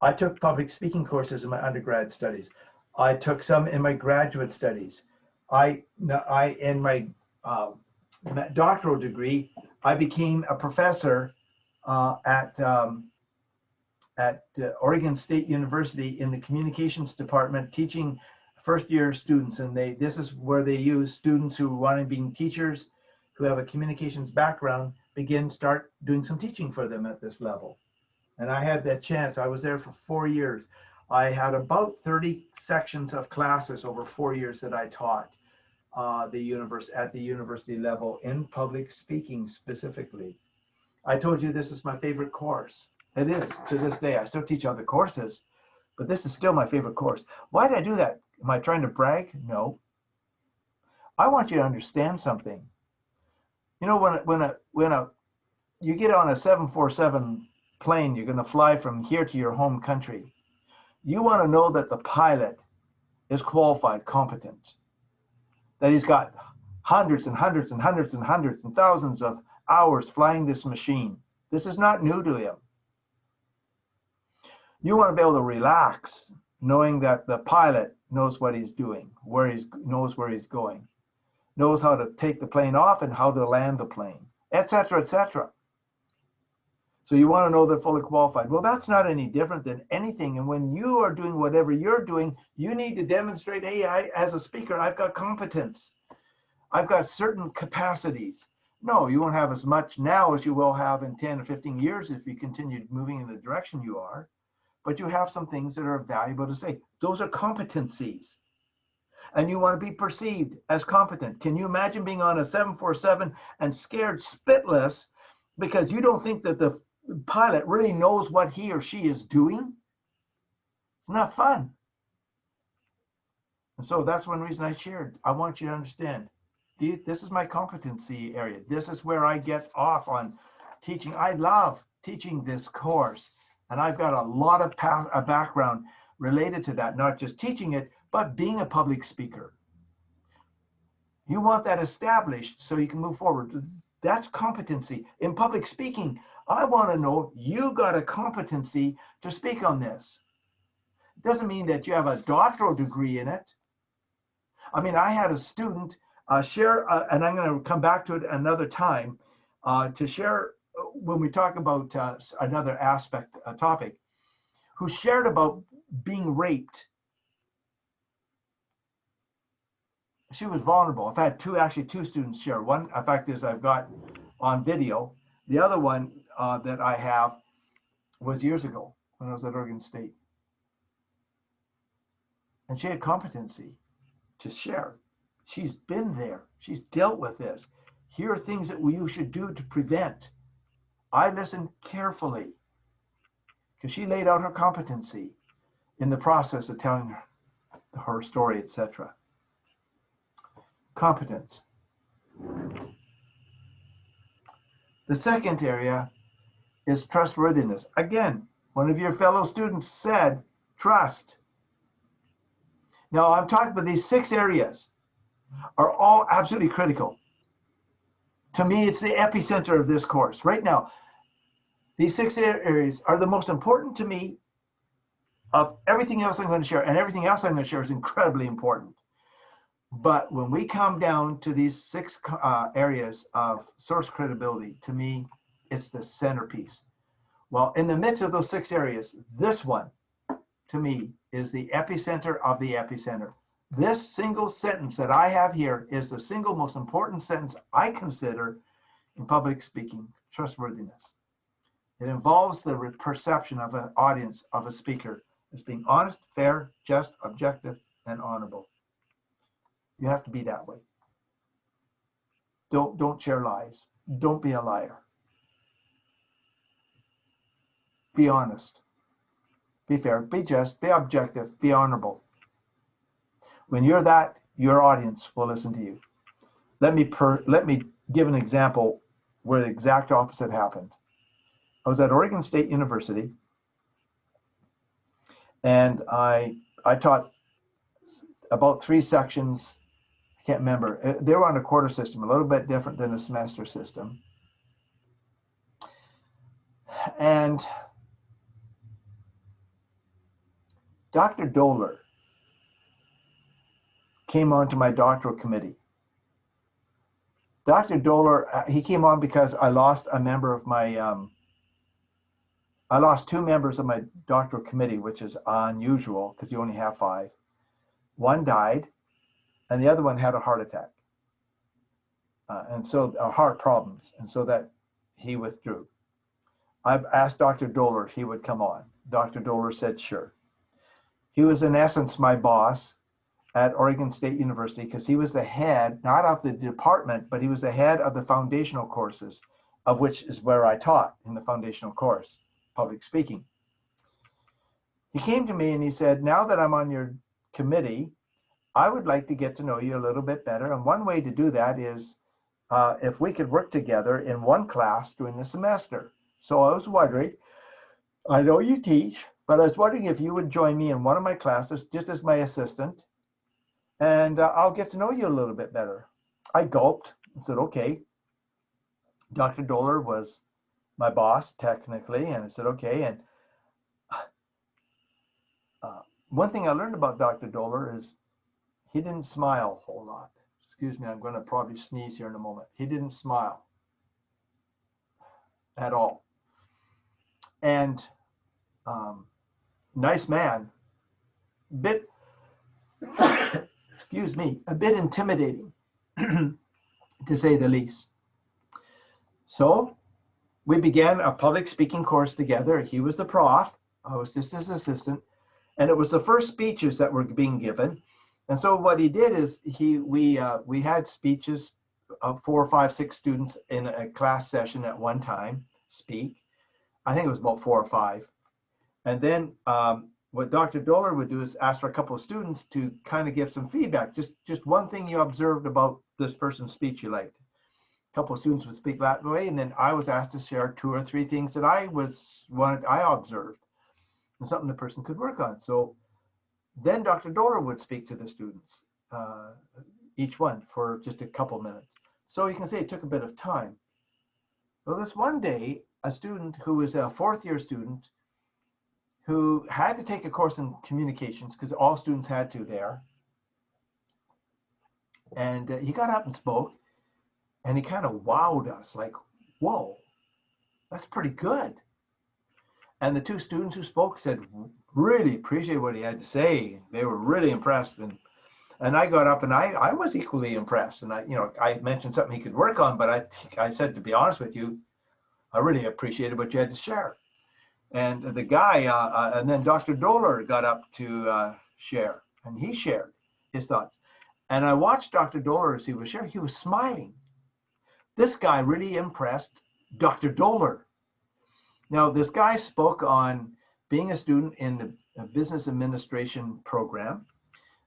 S1: I took public speaking courses in my undergrad studies. I took some in my graduate studies. In my doctoral degree, I became a professor at Oregon State University in the communications department, teaching first-year students. And this is where they use students who want to be teachers, who have a communications background, start doing some teaching for them at this level. And I had that chance. I was there for 4 years. I had about 30 sections of classes over 4 years that I taught at the university level in public speaking specifically. I told you this is my favorite course. It is to this day. I still teach other courses, but this is still my favorite course. Why did I do that? Am I trying to brag? No. I want you to understand something. You know, when you get on a 747 plane, you're going to fly from here to your home country. You want to know that the pilot is qualified, competent, that he's got hundreds and hundreds and hundreds and hundreds and thousands of hours flying this machine. This is not new to him. You want to be able to relax knowing that the pilot knows what he's doing, knows where he's going, knows how to take the plane off and how to land the plane, etc., etc. So you want to know they're fully qualified. Well, that's not any different than anything. And when you are doing whatever you're doing, you need to demonstrate, hey, as a speaker, I've got competence. I've got certain capacities. No, you won't have as much now as you will have in 10 or 15 years if you continue moving in the direction you are. But you have some things that are valuable to say. Those are competencies. And you want to be perceived as competent. Can you imagine being on a 747 and scared spitless because you don't think that the pilot really knows what he or she is doing? It's not fun. And so that's one reason I shared. I want you to understand, this is my competency area. This is where I get off on teaching. I love teaching this course. And I've got a lot of background related to that, not just teaching it, but being a public speaker. You want that established so you can move forward. That's competency. In public speaking, I want to know you got a competency to speak on this. It doesn't mean that you have a doctoral degree in it. I mean, I had a student share, and I'm going to come back to it another time, to share when we talk about another topic, who shared about being raped. She was vulnerable. I've had two students share. One, in fact, is I've got on video. The other one that I have was years ago when I was at Oregon State. And she had competency to share. She's been there. She's dealt with this. Here are things that you should do to prevent. I listened carefully because she laid out her competency in the process of telling her story, etc. Competence. The second area is trustworthiness. Again, one of your fellow students said trust. Now, I'm talking about these 6 areas are all absolutely critical. To me, it's the epicenter of this course. Right now, these 6 areas are the most important to me of everything else I'm going to share. And everything else I'm going to share is incredibly important. But when we come down to these 6 areas of source credibility, to me, it's the centerpiece. Well, in the midst of those 6 areas, this one, to me, is the epicenter of the epicenter. This single sentence that I have here is the single most important sentence I consider in public speaking: trustworthiness. It involves the perception of an audience, of a speaker, as being honest, fair, just, objective, and honorable. You have to be that way. Don't share lies. Don't be a liar. Be honest. Be fair, be just, be objective, be honorable. When you're that, your audience will listen to you. Let me give an example where the exact opposite happened. I was at Oregon State University, and I taught about 3 sections. I can't remember. They were on a quarter system, a little bit different than a semester system. And Dr. Doler came on to my doctoral committee. Dr. Doler, he came on because I lost a member of my, I lost 2 members of my doctoral committee, which is unusual because you only have 5. One died, and the other one had a heart attack. And so heart problems, and so that he withdrew. I asked Dr. Doler if he would come on. Dr. Doler said sure. He was in essence my boss at Oregon State University because he was the head, not of the department, but he was the head of the foundational courses, of which is where I taught in the foundational course, public speaking. He came to me and he said, now that I'm on your committee, I would like to get to know you a little bit better. And one way to do that is if we could work together in one class during the semester. So I was wondering, I know you teach, but I was wondering if you would join me in one of my classes just as my assistant, and I'll get to know you a little bit better. I gulped and said, okay. Dr. Doler was my boss technically, and I said, okay. And one thing I learned about Dr. Doler is he didn't smile a whole lot. Excuse me, I'm going to probably sneeze here in a moment. He didn't smile at all. And nice man, excuse me, a bit intimidating, to say the least. So we began a public speaking course together. He was the prof, I was just his assistant, and it was the first speeches that were being given. And so what he did is we had speeches of 4, 5, 6 students in a class session at one time speak. I think it was about 4 or 5. And then what Dr. Doler would do is ask for a couple of students to kind of give some feedback. Just one thing you observed about this person's speech you liked. A couple of students would speak that way, and then I was asked to share 2 or 3 things that I observed and something the person could work on. So then Dr. Doler would speak to the students, each one for just a couple minutes. So you can say it took a bit of time. Well, this one day, a student who was a 4th-year student who had to take a course in communications because all students had to there. And he got up and spoke, and he kind of wowed us like, whoa, that's pretty good. And the 2 students who spoke said, really appreciate what he had to say. They were really impressed. And I got up and I was equally impressed. And I mentioned something he could work on, but I said, to be honest with you, I really appreciated what you had to share. And the guy, and then Dr. Doller got up to share, and he shared his thoughts. And I watched Dr. Doller as he was sharing. He was smiling. This guy really impressed Dr. Doller. Now, this guy spoke on being a student in the business administration program,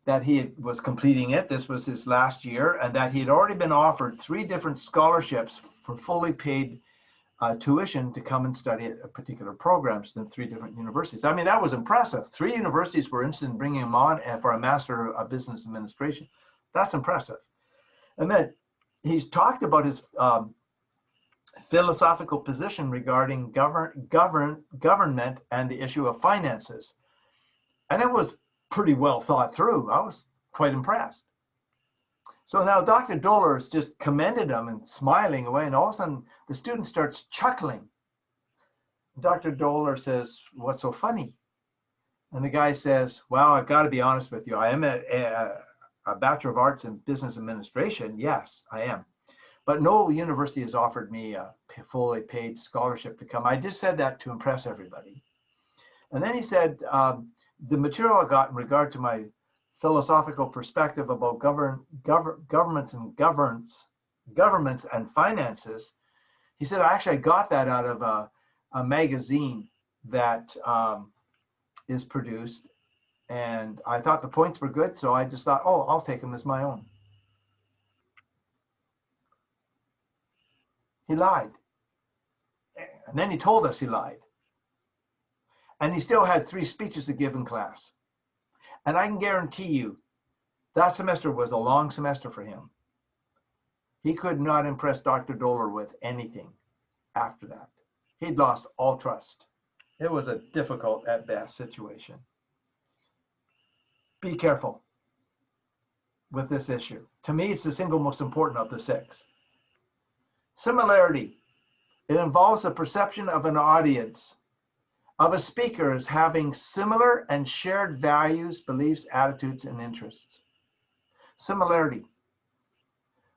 S1: that he was completing it. This was his last year, and that he had already been offered 3 different scholarships for fully paid tuition to come and study at particular programs in 3 different universities. I mean, that was impressive. 3 universities were interested in bringing him on for a Master of Business Administration. That's impressive. And then he's talked about his philosophical position regarding government and the issue of finances. And it was pretty well thought through. I was quite impressed. So now Dr. Doller has just commended him and smiling away, and all of a sudden the student starts chuckling. Dr. Doller says, "What's so funny?" And the guy says, "Well, I've got to be honest with you. I am a Bachelor of Arts in Business Administration. Yes, I am. But no university has offered me a fully paid scholarship to come. I just said that to impress everybody." And then he said, the material I got in regard to my philosophical perspective about governments and finances, he said, I got that out of a magazine that is produced. And I thought the points were good. So I just thought, oh, I'll take them as my own. He lied. And then he told us he lied. And he still had 3 speeches to give in class. And I can guarantee you that semester was a long semester for him. He could not impress Dr. Doller with anything after that. He'd lost all trust. It was a difficult, at best, situation. Be careful with this issue. To me, it's the single most important of the 6. Similarity. It involves the perception of an audience, of a speaker as having similar and shared values, beliefs, attitudes, and interests. Similarity.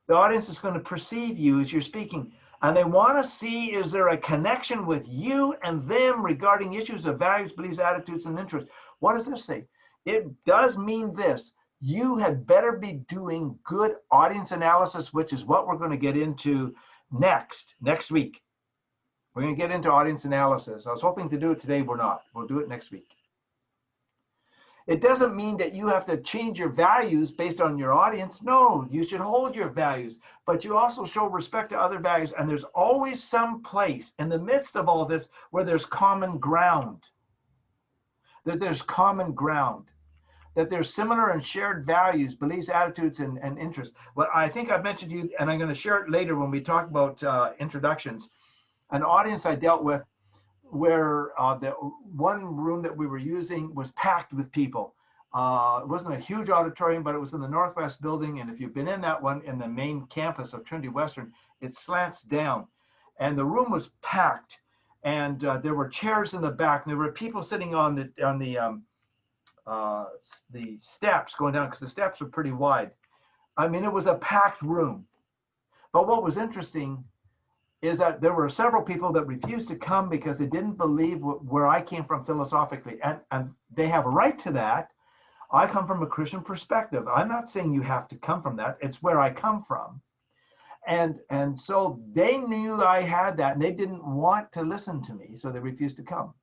S1: The audience is going to perceive you as you're speaking, and they want to see, is there a connection with you and them regarding issues of values, beliefs, attitudes, and interests? What does this say? It does mean this. You had better be doing good audience analysis, which is what we're going to get into next week. We're going to get into audience analysis. I was hoping to do it today. We're not. We'll do it next week. It doesn't mean that you have to change your values based on your audience. No, you should hold your values, but you also show respect to other values. And there's always some place in the midst of all this where there's common ground. That there's common ground. That there's similar and shared values, beliefs, attitudes, and interests. Well, I think I've mentioned to you, and I'm going to share it later when we talk about introductions. An audience I dealt with where the one room that we were using was packed with people. It wasn't a huge auditorium, but it was in the Northwest building. And if you've been in that one in the main campus of Trinity Western, it slants down. And the room was packed. And there were chairs in the back. And there were people sitting on the steps going down, because the steps were pretty wide. I mean, it was a packed room. But what was interesting is that there were several people that refused to come because they didn't believe where I came from philosophically. And they have a right to that. I come from a Christian perspective. I'm not saying you have to come from that. It's where I come from. And so they knew I had that, and they didn't want to listen to me, so they refused to come.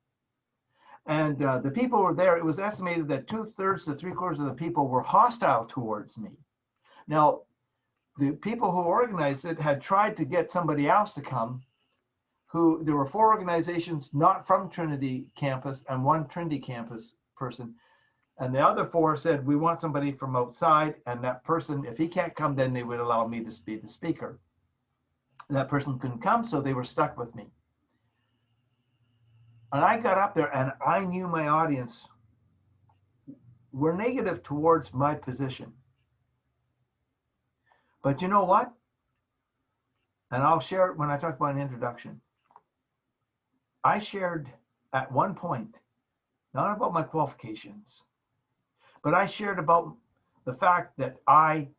S1: And the people were there. It was estimated that 2/3 to 3/4 of the people were hostile towards me. Now, the people who organized it had tried to get somebody else to come. There were 4 organizations not from Trinity campus and 1 Trinity campus person. And the other 4 said, we want somebody from outside. And that person, if he can't come, then they would allow me to be the speaker. That person couldn't come, so they were stuck with me. And I got up there and I knew my audience were negative towards my position. But you know what? And I'll share it when I talk about an introduction. I shared at one point, not about my qualifications, but I shared about the fact that I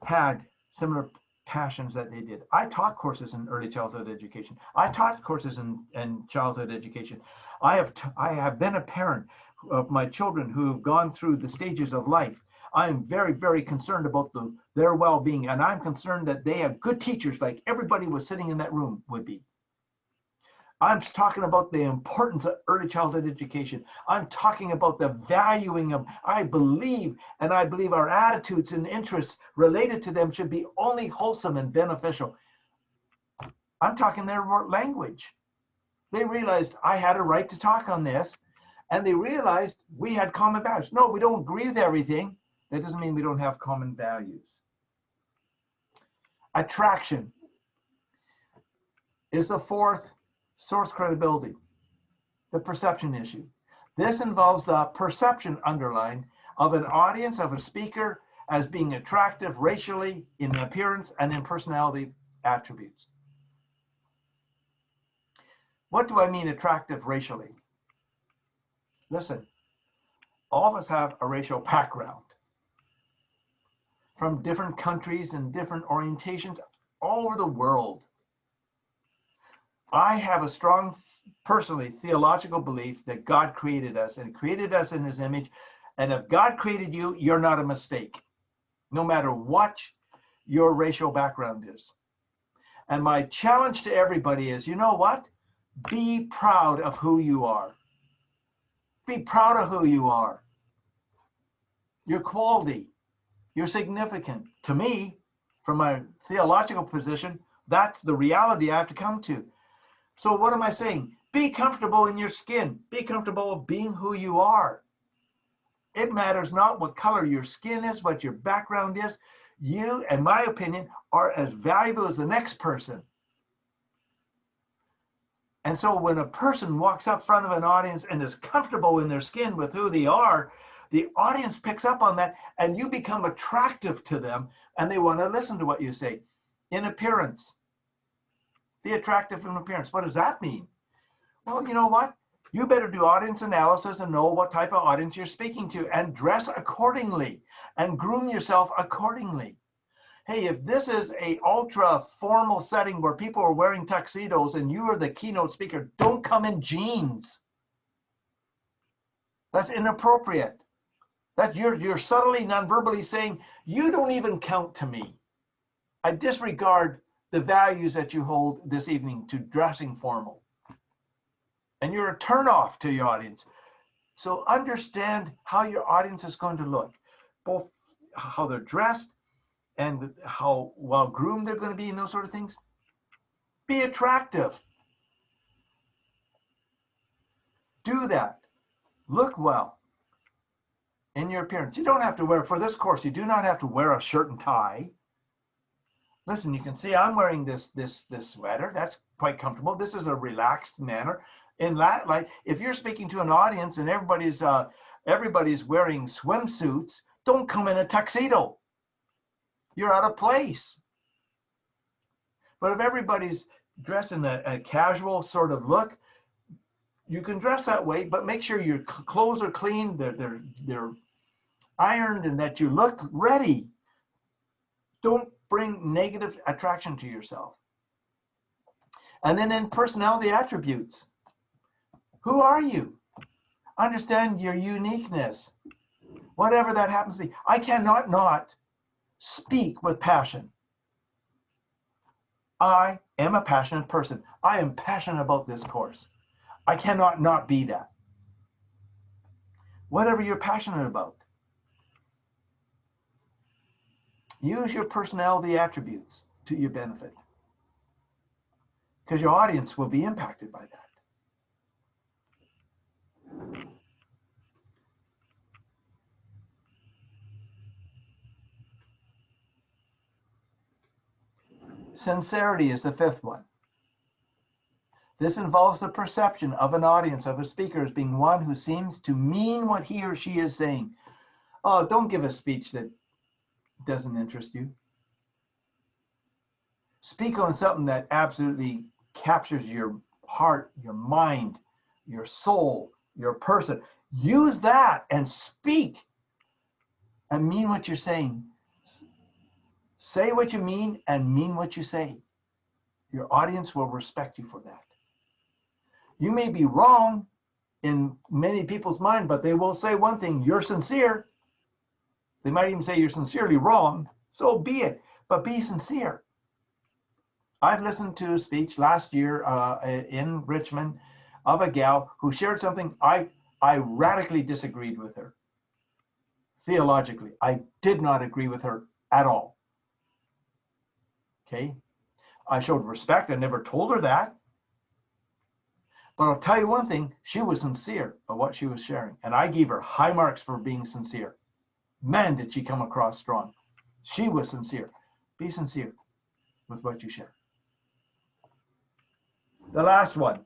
S1: had similar passions that they did. I taught courses in early childhood education. I taught courses in childhood education. I have been a parent of my children who have gone through the stages of life. I am very, very concerned about their well-being, and I'm concerned that they have good teachers like everybody was sitting in that room would be. I'm talking about the importance of early childhood education. I'm talking about the valuing of, I believe our attitudes and interests related to them should be only wholesome and beneficial. I'm talking their language. They realized I had a right to talk on this, and they realized we had common values. No, we don't agree with everything. That doesn't mean we don't have common values. Attraction is the fourth source credibility, the perception issue. This involves the perception underlined of an audience, of a speaker, as being attractive racially, in appearance, and in personality attributes. What do I mean attractive racially? Listen, all of us have a racial background from different countries and different orientations all over the world. I have a strong, personally, theological belief that God created us and created us in his image. And if God created you, you're not a mistake, no matter what your racial background is. And my challenge to everybody is, you know what? Be proud of who you are. Be proud of who you are. Your quality, you're significant. To me, from my theological position, that's the reality I have to come to. So what am I saying? Be comfortable in your skin. Be comfortable being who you are. It matters not what color your skin is, what your background is. You, in my opinion, are as valuable as the next person. And so when a person walks up front of an audience and is comfortable in their skin with who they are, the audience picks up on that and you become attractive to them and they want to listen to what you say. In appearance. Be attractive in appearance. What does that mean? Well, you know what? You better do audience analysis and know what type of audience you're speaking to and dress accordingly and groom yourself accordingly. Hey, if this is a ultra formal setting where people are wearing tuxedos and you are the keynote speaker, don't come in jeans. That's inappropriate. That you're subtly, non-verbally saying, you don't even count to me. I disregard the values that you hold this evening to dressing formal. And you're a turnoff to your audience. So understand how your audience is going to look, both how they're dressed and how well groomed they're going to be and those sort of things. Be attractive. Do that. Look well in your appearance. You don't have to wear, for this course, you do not have to wear a shirt and tie. Listen, you can see I'm wearing this sweater. That's quite comfortable. This is a relaxed manner. In that, like, if you're speaking to an audience and everybody's wearing swimsuits, don't come in a tuxedo. You're out of place. But if everybody's dressed in a casual sort of look, you can dress that way, but make sure your clothes are clean, they're ironed, and that you look ready. Don't bring negative attraction to yourself. And then in personality attributes, who are you? Understand your uniqueness, whatever that happens to be. I cannot not speak with passion. I am a passionate person. I am passionate about this course. I cannot not be that. Whatever you're passionate about. Use your personality attributes to your benefit, because your audience will be impacted by that. Sincerity is the fifth one. This involves the perception of an audience, of a speaker, as being one who seems to mean what he or she is saying. Oh, don't give a speech that doesn't interest you. Speak on something that absolutely captures your heart, your mind, your soul, your person. Use that and speak and mean what you're saying. Say what you mean and mean what you say. Your audience will respect you for that. You may be wrong in many people's mind, but they will say one thing, you're sincere. They might even say you're sincerely wrong. So be it, but be sincere. I've listened to a speech last year in Richmond of a gal who shared something I radically disagreed with her. Theologically, I did not agree with her at all. Okay? I showed respect. I never told her that. But I'll tell you one thing, she was sincere of what she was sharing. And I gave her high marks for being sincere. Man, did she come across strong. She was sincere. Be sincere with what you share. The last one.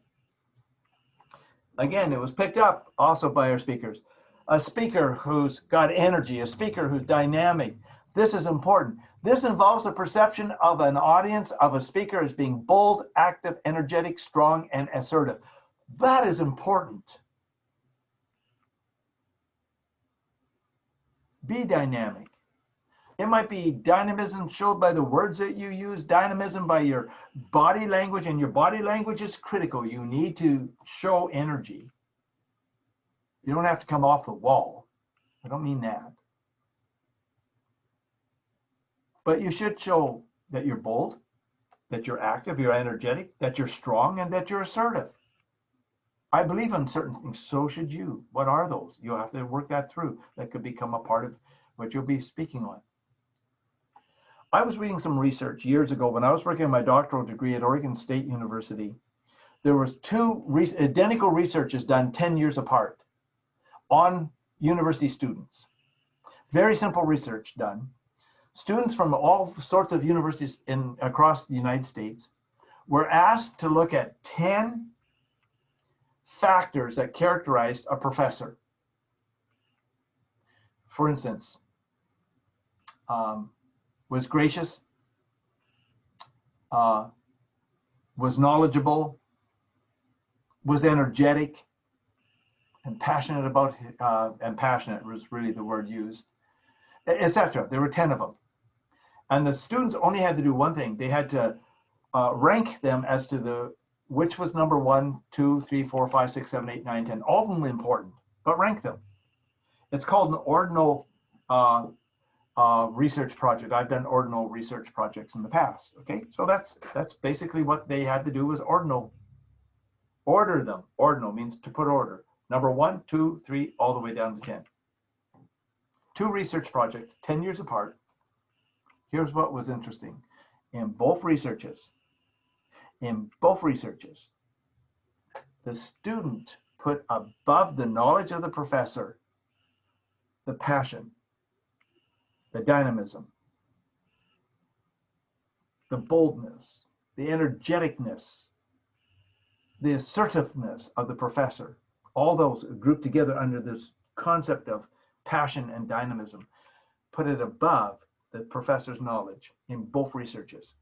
S1: Again, it was picked up also by our speakers. A speaker who's got energy, a speaker who's dynamic. This is important. This involves the perception of an audience of a speaker as being bold, active, energetic, strong, and assertive. That is important. Be dynamic. It might be dynamism showed by the words that you use, dynamism by your body language, and your body language is critical. You need to show energy. You don't have to come off the wall. I don't mean that. But you should show that you're bold, that you're active, you're energetic, that you're strong, and that you're assertive. I believe in certain things, so should you. What are those? You'll have to work that through. That could become a part of what you'll be speaking on. I was reading some research years ago when I was working on my doctoral degree at Oregon State University. There was two identical researches done 10 years apart on university students. Very simple research done. Students from all sorts of universities across the United States were asked to look at 10 factors that characterized a professor. For instance, was gracious, was knowledgeable, was energetic, and passionate about, and passionate was really the word used, etc. There were 10 of them. And the students only had to do one thing. They had to rank them as to which was number 1, 2, 3, 4, 5, 6, 7, 8, 9, 10. All of them important, but rank them. It's called an ordinal research project. I've done ordinal research projects in the past. Okay, so that's basically what they had to do was ordinal. Order them. Ordinal means to put order. Number 1, 2, 3, all the way down to 10. 2 research projects, 10 years apart. Here's what was interesting. In both researches, the student put above the knowledge of the professor the passion, the dynamism, the boldness, the energeticness, the assertiveness of the professor. All those grouped together under this concept of passion and dynamism, put it above the professor's knowledge in both researches.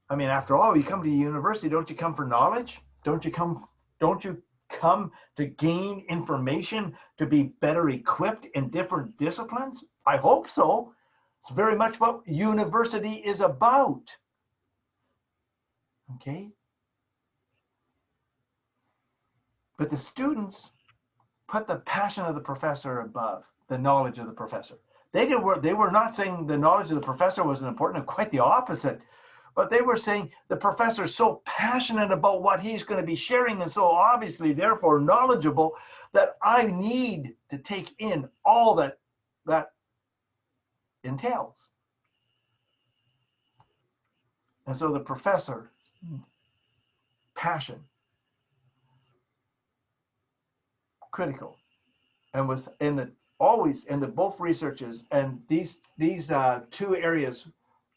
S1: I mean, after all, you come to university, don't you come for knowledge? Don't you come to gain information, to be better equipped in different disciplines? I hope so. It's very much what university is about. Okay? But the students put the passion of the professor above the knowledge of the professor. They were not saying the knowledge of the professor wasn't important, quite the opposite. But they were saying the professor is so passionate about what he's going to be sharing and so obviously, therefore, knowledgeable that I need to take in all that entails. And so the professor, passion, critical, and was always in both researches, and these 2 areas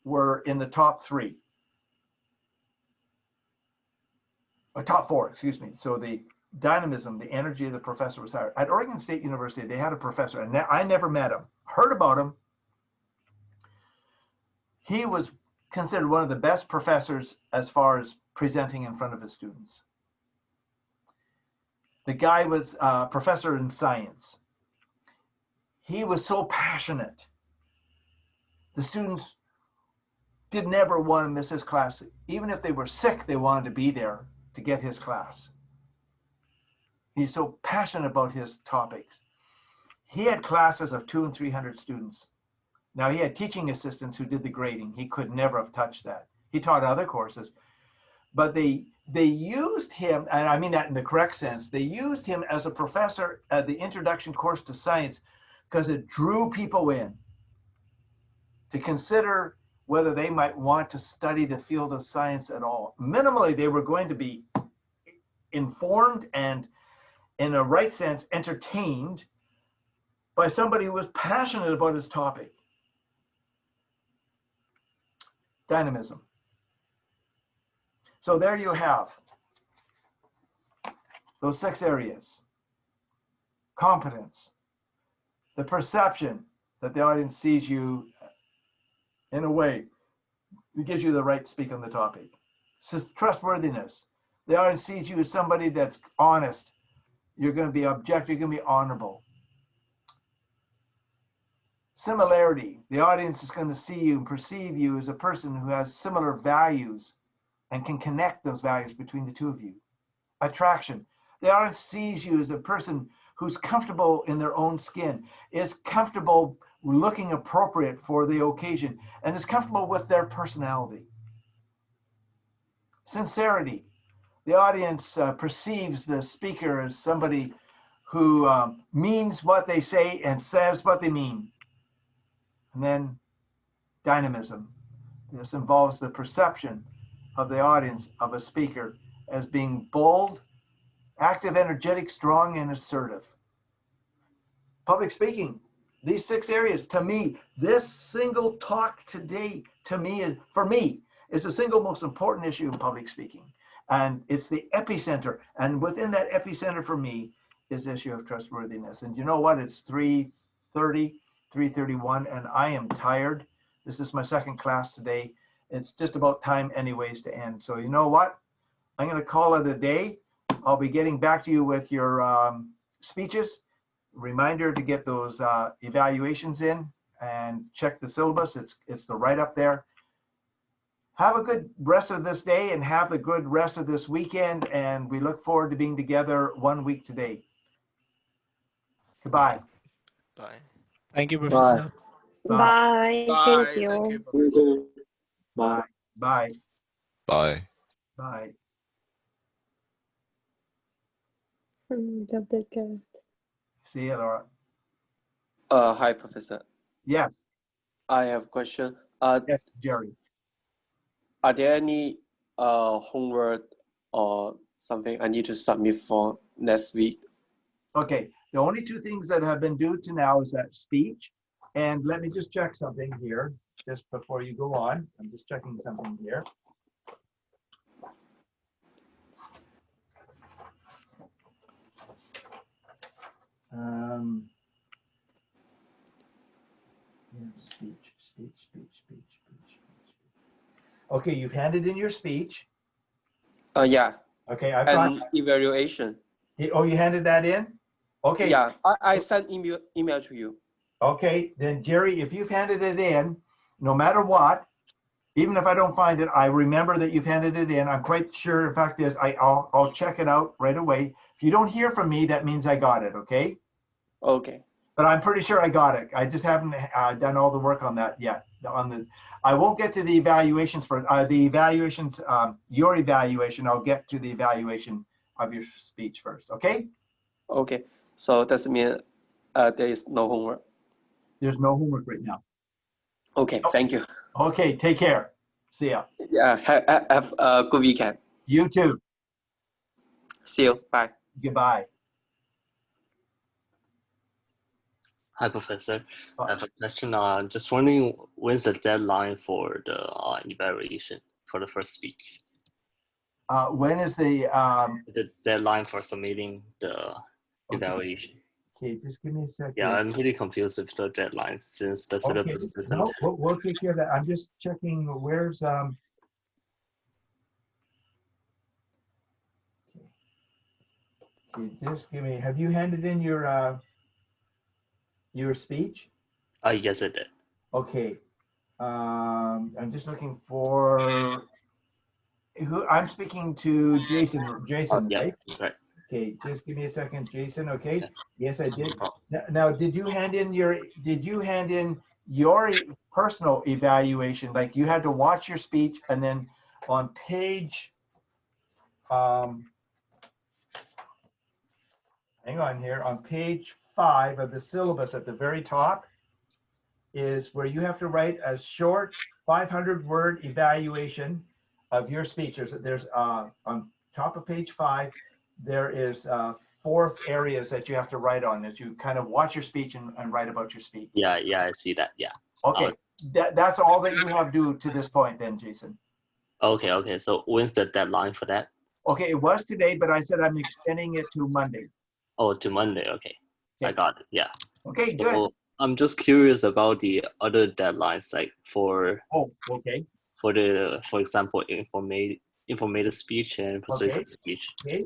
S1: were in the top 3. Or top 4, excuse me. So the dynamism, the energy of the professor was higher. At Oregon State University, they had a professor, and I never met him, heard about him. He was considered one of the best professors as far as presenting in front of his students. The guy was a professor in science. He was so passionate. The students did never want to miss his class. Even if they were sick, they wanted to be there to get his class. He's so passionate about his topics. He had classes of 200 and 300 students. Now, he had teaching assistants who did the grading. He could never have touched that. He taught other courses, but they used him, and I mean that in the correct sense, they used him as a professor at the introduction course to science because it drew people in to consider whether they might want to study the field of science at all. Minimally, they were going to be informed and, in a right sense, entertained by somebody who was passionate about his topic. Dynamism. So there you have those 6 areas. Competence, the perception that the audience sees you in a way that gives you the right to speak on the topic. Trustworthiness, the audience sees you as somebody that's honest. You're going to be objective, you're going to be honorable. Similarity, the audience is going to see you and perceive you as a person who has similar values and can connect those values between the two of you. Attraction, the audience sees you as a person who's comfortable in their own skin, is comfortable looking appropriate for the occasion, and is comfortable with their personality. Sincerity, the audience perceives the speaker as somebody who means what they say and says what they mean. And then dynamism. This involves the perception of the audience of a speaker as being bold, active, energetic, strong, and assertive. Public speaking, these 6 areas, to me, this single talk today, to me, for me, is the single most important issue in public speaking. And it's the epicenter. And within that epicenter for me is the issue of trustworthiness. And you know what? It's 3:30. 3:31, and I am tired. This is my second class today. It's just about time anyways to end. So you know what? I'm going to call it a day. I'll be getting back to you with your speeches. Reminder to get those evaluations in and check the syllabus. It's the right up there. Have a good rest of this day and have a good rest of this weekend. And we look forward to being together 1 week today. Goodbye.
S4: Bye.
S2: Thank you, Professor.
S3: Bye. Thank you.
S7: Thank you, Professor.
S1: Bye. Bye.
S4: Bye.
S1: Bye.
S3: Love that guy.
S1: See you, Laura.
S7: Hi, Professor.
S1: Yes.
S7: I have a question.
S1: Yes, Jerry.
S7: Are there any homework or something I need to submit for next week?
S1: Okay. The only 2 things that have been due to now is that speech. And let me just check something here just before you go on. I'm just checking something here. Speech. Okay, you've handed in your speech.
S7: Yeah.
S1: Okay, I've
S7: And
S1: got.
S7: evaluation.
S1: Oh, you handed that in? Okay.
S7: Yeah, I sent email to you.
S1: Okay, then Jerry, if you've handed it in, no matter what, even if I don't find it, I remember that you've handed it in. I'm quite sure. In fact, I'll check it out right away. If you don't hear from me, that means I got it. Okay.
S7: Okay.
S1: But I'm pretty sure I got it. I just haven't done all the work on that yet. I won't get to the evaluations for the evaluations. Your evaluation. I'll get to the evaluation of your speech first. Okay.
S7: Okay. So does it mean there is no homework?
S1: There's no homework right now.
S7: Okay. Thank you.
S1: Okay. Take care. See ya.
S7: Yeah. Have a good weekend.
S1: You too.
S7: See you. Bye.
S1: Goodbye.
S6: Hi, Professor. I have a question. Just wondering, when's the deadline for the evaluation for the first speech?
S1: When is the
S6: deadline for submitting the evaluation?
S1: Okay, just give me a second.
S6: Yeah, I'm pretty confused with the deadline since the syllabus doesn't.
S1: No, we'll take care of that. I'm just checking where's Okay, just give me. Have you handed in your speech?
S6: Yes, I did.
S1: Okay. I'm just looking for who I'm speaking to. Jason,
S6: Yeah,
S1: right?
S6: right.
S1: Okay, just give me a second, Jason. Okay,
S6: Yeah.
S1: yes, I did.
S6: Oh.
S1: Now, did you hand in your personal evaluation? Like you had to watch your speech, and then on page, hang on here, on page 5 of the syllabus at the very top is where you have to write a short 500-word evaluation of your speech. There's on top of page 5, there is 4 areas that you have to write on as you kind of watch your speech and write about your speech.
S6: Yeah, I see that. Yeah.
S1: Okay, that's all that you have to do to this point then, Jason.
S6: Okay. So when's the deadline for that?
S1: Okay, it was today, but I said I'm extending it to Monday.
S6: Oh, to Monday. Okay. I got it. Yeah.
S1: Okay,
S6: So
S1: good.
S6: I'm just curious about the other deadlines, like for
S1: Okay.
S6: for example, informative speech and persuasive speech.
S1: Okay.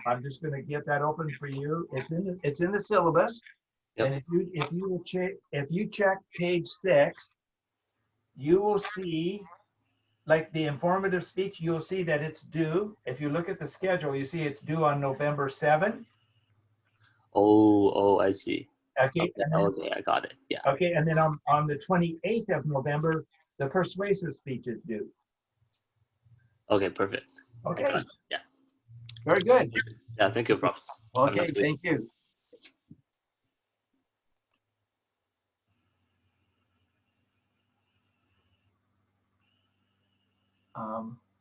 S1: I'm just going to get that open for you. It's in the syllabus.
S6: Yep.
S1: And if you check page 6, you will see, like the informative speech, you'll see that it's due. If you look at the schedule, you see it's due on November 7.
S6: Oh, I see.
S1: Okay.
S6: Okay, I got it. Yeah.
S1: Okay, and then on the 28th of November, the persuasive speech is due.
S6: Okay, perfect.
S1: Okay.
S6: Yeah.
S1: Very good.
S6: Yeah, thank you, Prof.
S1: Okay, thank you.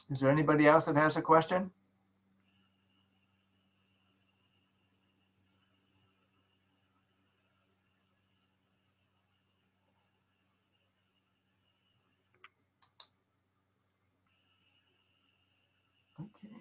S1: Is there anybody else that has a question? Okay.